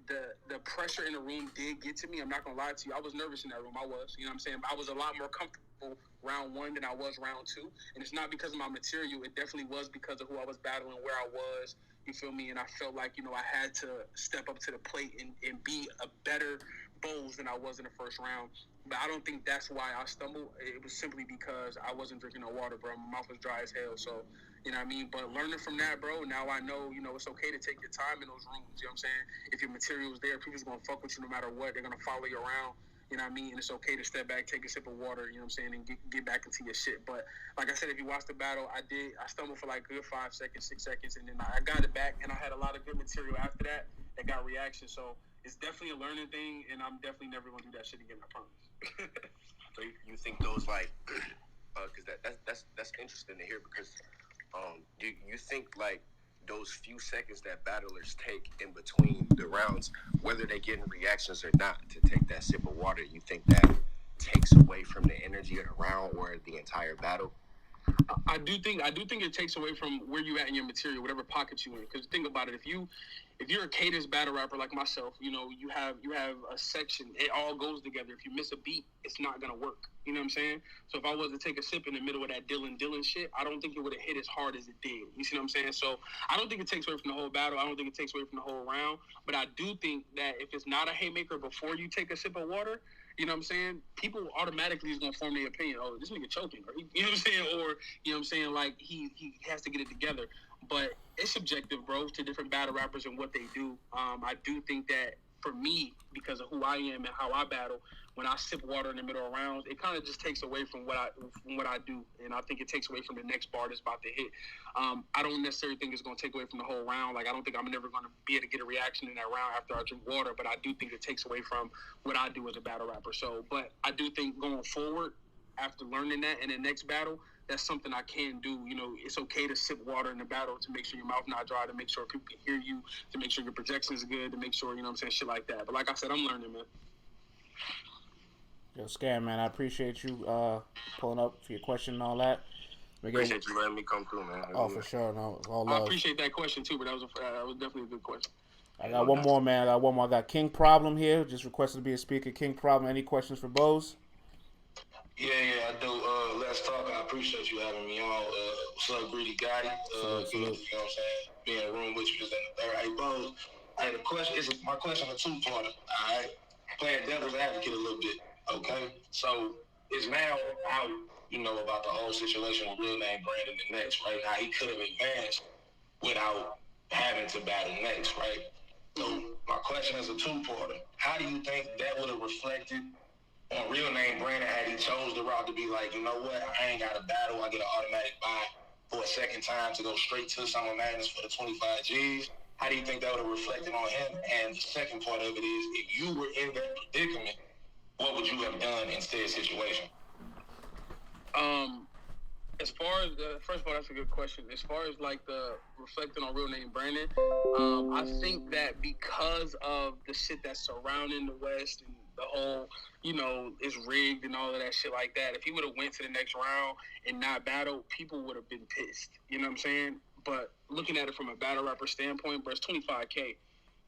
the pressure in the room did get to me. I'm not gonna lie to you. I was nervous in that room. I was. You know what I'm saying? I was a lot more comfortable round one than I was round two. And it's not because of my material. It definitely was because of who I was battling, where I was. You feel me? And I felt like, you know, I had to step up to the plate and be a better Boze than I was in the first round. But I don't think that's why I stumbled. It was simply because I wasn't drinking no water, bro. My mouth was dry as hell. So, you know what I mean? But learning from that, bro, now I know, you know, it's okay to take your time in those rooms. You know what I'm saying? If your material is there, people's going to fuck with you no matter what. They're going to follow you around. You know what I mean? And it's okay to step back, take a sip of water, you know what I'm saying, and get back into your shit. But like I said, if you watch the battle, I stumbled for like good 5 seconds, 6 seconds, and then I got it back, and I had a lot of good material after that got reaction. So it's definitely a learning thing, and I'm definitely never going to do that shit again, I promise. So you think those like, because that's interesting to hear, because do you think like those few seconds that battlers take in between the rounds, whether they're getting reactions or not, to take that sip of water, you think that takes away from the energy of the round or the entire battle? I do think it takes away from where you at in your material, whatever pocket you in. Because think about it, if you're a cadence battle rapper like myself, you know, you have a section, it all goes together. If you miss a beat, it's not gonna work. You know what I'm saying? So if I was to take a sip in the middle of that Dylan shit, I don't think it would have hit as hard as it did. You see what I'm saying? So I don't think it takes away from the whole battle. I don't think it takes away from the whole round. But I do think that if it's not a haymaker before you take a sip of water, you know what I'm saying, people automatically is going to form their opinion. Oh, this nigga choking. Or you know what I'm saying? Or, you know what I'm saying, like, he has to get it together. But it's subjective, bro, to different battle rappers and what they do. I do think that for me, because of who I am and how I battle, when I sip water in the middle of rounds, it kind of just takes away from what I do, and I think it takes away from the next bar that's about to hit. I don't necessarily think it's going to take away from the whole round. Like, I don't think I'm never going to be able to get a reaction in that round after I drink water, but I do think it takes away from what I do as a battle rapper. So, but I do think going forward, after learning that in the next battle, that's something I can do. You know, it's okay to sip water in the battle to make sure your mouth not dry, to make sure people can hear you, to make sure your projections are good, to make sure, you know what I'm saying, shit like that. But like I said, I'm learning, man. Yo, Scam, man, I appreciate you pulling up for your question and all that. Appreciate you letting me come through, man. Oh, for sure. No, all love. I appreciate that question, too, but that was definitely a good question. I got one more, man. I got King Problem here. Just requested to be a speaker. King Problem, any questions for Boze? Yeah, I do. Let's talk. I appreciate you having me on. What's up, Greedy Gotti? You know what I'm saying? Being in a room with you is in the third. Hey, Boze, the question is, my question is a two-parter. All right, playing devil's advocate a little bit. Okay, so it's now out, you know, about the whole situation with real name Brandon and Next, right? Now he could have advanced without having to battle Next, right? So my question is a two-parter. How do you think that would have reflected on real name Brandon had he chose the route to be like, you know what, I ain't got a battle, I get an automatic buy for a second time to go straight to Summer Madness for the 25 G's? How do you think that would have reflected on him? And the second part of it is, if you were in that predicament, what would you have done in said situation? As far as first of all, that's a good question. As far as like the reflecting on real name Brandon, I think that because of the shit that's surrounding the West and the whole, you know, is rigged and all of that shit like that, if he would have went to the next round and not battled, people would have been pissed. You know what I'm saying? But looking at it from a battle rapper standpoint, bro, it's 25K.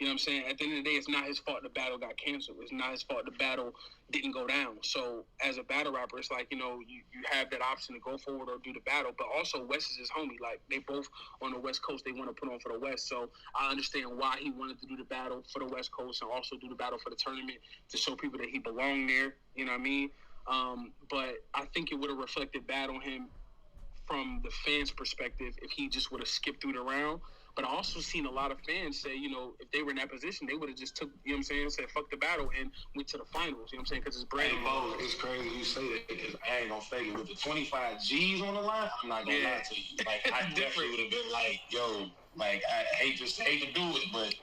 You know what I'm saying? At the end of the day, it's not his fault the battle got canceled. It's not his fault the battle didn't go down. So as a battle rapper, it's like, you know, you have that option to go forward or do the battle. But also, West is his homie. Like, they both on the West Coast, they want to put on for the West. So I understand why he wanted to do the battle for the West Coast and also do the battle for the tournament to show people that he belonged there. You know what I mean? But I think it would have reflected bad on him from the fans' perspective if he just would have skipped through the round. But I also seen a lot of fans say, you know, if they were in that position, they would have just took, you know what I'm saying, said fuck the battle and went to the finals. You know what I'm saying? Because it's Brandon. Hey, Bo, it's crazy you say that because I ain't gonna fake it. With the 25 G's on the line, I'm not gonna lie to you. Like, I definitely would have been like, yo, like, I hate to do it, but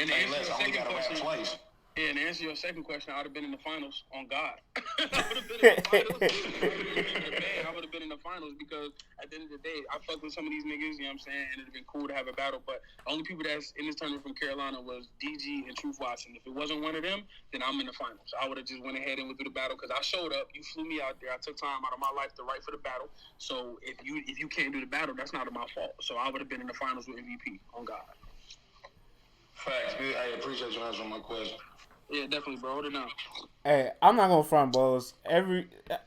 and say less, I only got to rap twice. Yeah, and to answer your second question, I would have been in the finals on God. I would have been in the finals. I would have been in the finals because at the end of the day, I fucked with some of these niggas, you know what I'm saying, and it would have been cool to have a battle. But the only people that's in this tournament from Carolina was DG and Truth Watson. If it wasn't one of them, then I'm in the finals. I would have just went ahead and went through the battle because I showed up. You flew me out there. I took time out of my life to write for the battle. So if you can't do the battle, that's not my fault. So I would have been in the finals with MVP on God. Facts. I appreciate you answering my question. Yeah, definitely, bro. Hold it down. Hey, I'm not gonna front, Boze.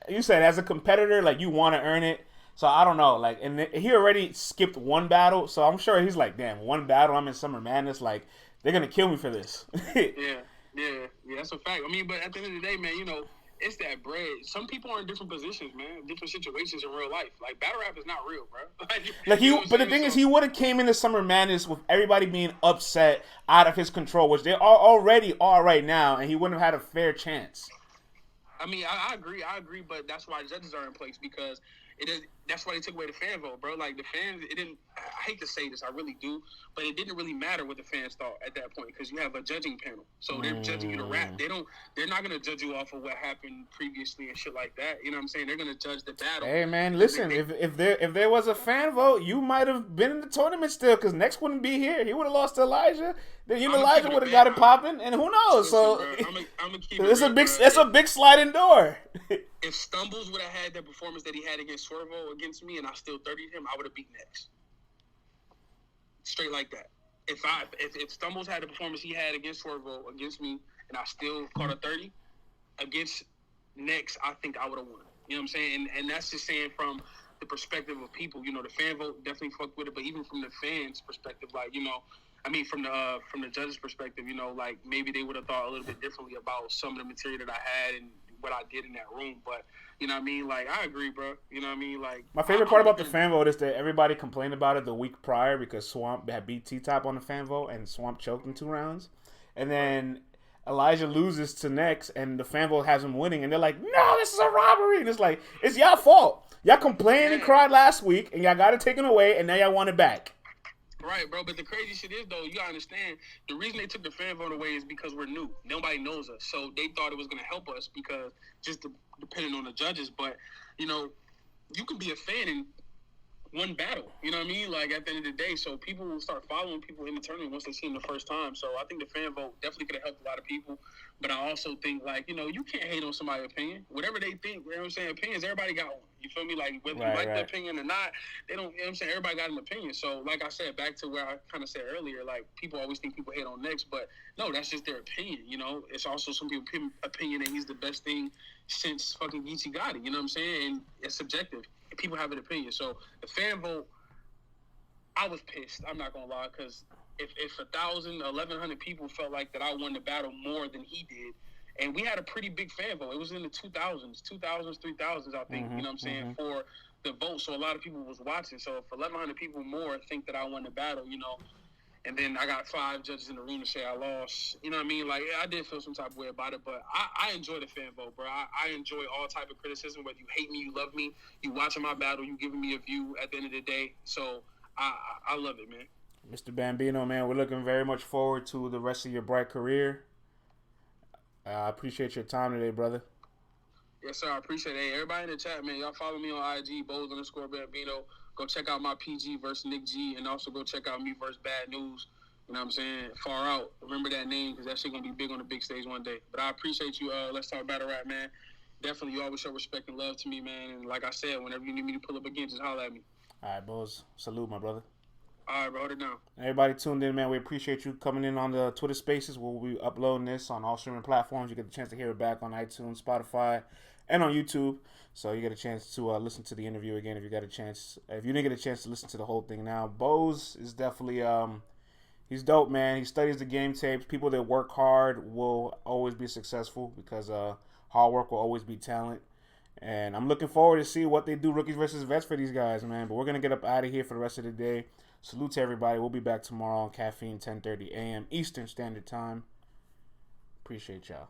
You said as a competitor, like, you want to earn it. So I don't know, like, and he already skipped one battle, so I'm sure he's like, damn, one battle, I'm in Summer Madness, like, they're gonna kill me for this. Yeah, that's a fact. I mean, but at the end of the day, man, you know, it's that bread. Some people are in different positions, man, different situations in real life. Like, battle rap is not real, bro. Like, but the thing is, he would have came into Summer Madness with everybody being upset, out of his control, which they already are right now, and he wouldn't have had a fair chance. I mean, I agree, but that's why judges are in place because it is. That's why they took away the fan vote, bro. Like the fans, it didn't. I hate to say this, I really do, but it didn't really matter what the fans thought at that point because you have a judging panel, so they're judging you to rap. They're not gonna judge you off of what happened previously and shit like that. You know what I'm saying? They're gonna judge the battle. Hey man, listen, if there was a fan vote, you might have been in the tournament still because Next wouldn't be here. He would have lost to Elijah. Then you and Elijah would have got it popping, and who knows? So I'm gonna keep it's a big sliding door. If Stumbles would have had the performance that he had against Swervo against me, and I still 30'd him, I would have beat Next. Straight like that. If Stumbles had the performance he had against Swervo against me, and I still caught a 30 against Next, I think I would have won. You know what I'm saying? And that's just saying from the perspective of people. You know, the fan vote definitely fucked with it, but even from the fans' perspective, like, you know, I mean, from the judges' perspective, you know, like maybe they would have thought a little bit differently about some of the material that I had and what I did in that room. But you know what I mean? Like, I agree, bro. You know what I mean? Like, my favorite part about the fan vote is that everybody complained about it the week prior because Swamp had beat T-Top on the fan vote and Swamp choked in 2 rounds, and then Elijah loses to Next and the fan vote has him winning, and they're like, "No, this is a robbery," and it's like, it's y'all fault. Y'all complained and cried last week, and y'all got it taken away, and now y'all want it back. Right, bro. But the crazy shit is, though, you gotta understand, the reason they took the fan vote away is because we're new. Nobody knows us. So they thought it was going to help us because just depending on the judges. But, you know, you can be a fan in one battle. You know what I mean? Like, at the end of the day. So people will start following people in the tournament once they see them the first time. So I think the fan vote definitely could have helped a lot of people. But I also think, like, you know, you can't hate on somebody's opinion. Whatever they think, you know what I'm saying? Opinions, everybody got one. You feel me? Like, whether you like the opinion or not, they don't, you know what I'm saying? Everybody got an opinion. So, like I said, back to where I kind of said earlier, like, people always think people hate on Next, but no, that's just their opinion, you know? It's also some people's opinion that he's the best thing since fucking Geechee Gotti, you know what I'm saying? And it's subjective. People have an opinion. So, the fan vote, I was pissed. I'm not going to lie, because if 1,000, 1,100 people felt like that I won the battle more than he did, and we had a pretty big fan vote. It was in the 2000s, 3,000s, I think, you know what I'm saying, for the vote. So a lot of people was watching. So if 1,100 people more think that I won the battle, you know, and then I got 5 judges in the room to say I lost, you know what I mean? Like, I did feel some type of way about it, but I enjoy the fan vote, bro. I enjoy all type of criticism, whether you hate me, you love me, you watching my battle, you giving me a view at the end of the day. So I love it, man. Mr. Bambino, man, we're looking very much forward to the rest of your bright career. I appreciate your time today, brother. Yes, sir. I appreciate it. Hey, everybody in the chat, man, y'all follow me on IG, Boze_Bambino. Go check out my PG versus Nick G, and also go check out me versus Bad News. You know what I'm saying? Far Out. Remember that name because that shit going to be big on the big stage one day. But I appreciate you. Let's talk battle rap, man. Definitely, you always show respect and love to me, man. And like I said, whenever you need me to pull up again, just holler at me. All right, Boze. Salute, my brother. All right, bro. Hold it down. Everybody tuned in, man. We appreciate you coming in on the Twitter Spaces. We'll be uploading this on all streaming platforms. You get the chance to hear it back on iTunes, Spotify, and on YouTube. So you get a chance to listen to the interview again if you got a chance. If you didn't get a chance to listen to the whole thing now, Boze is definitely he's dope, man. He studies the game tapes. People that work hard will always be successful because hard work will always be talent. And I'm looking forward to see what they do rookies versus vets for these guys, man. But we're going to get up out of here for the rest of the day. Salute to everybody. We'll be back tomorrow on Caffeine, 10:30 a.m. Eastern Standard Time. Appreciate y'all.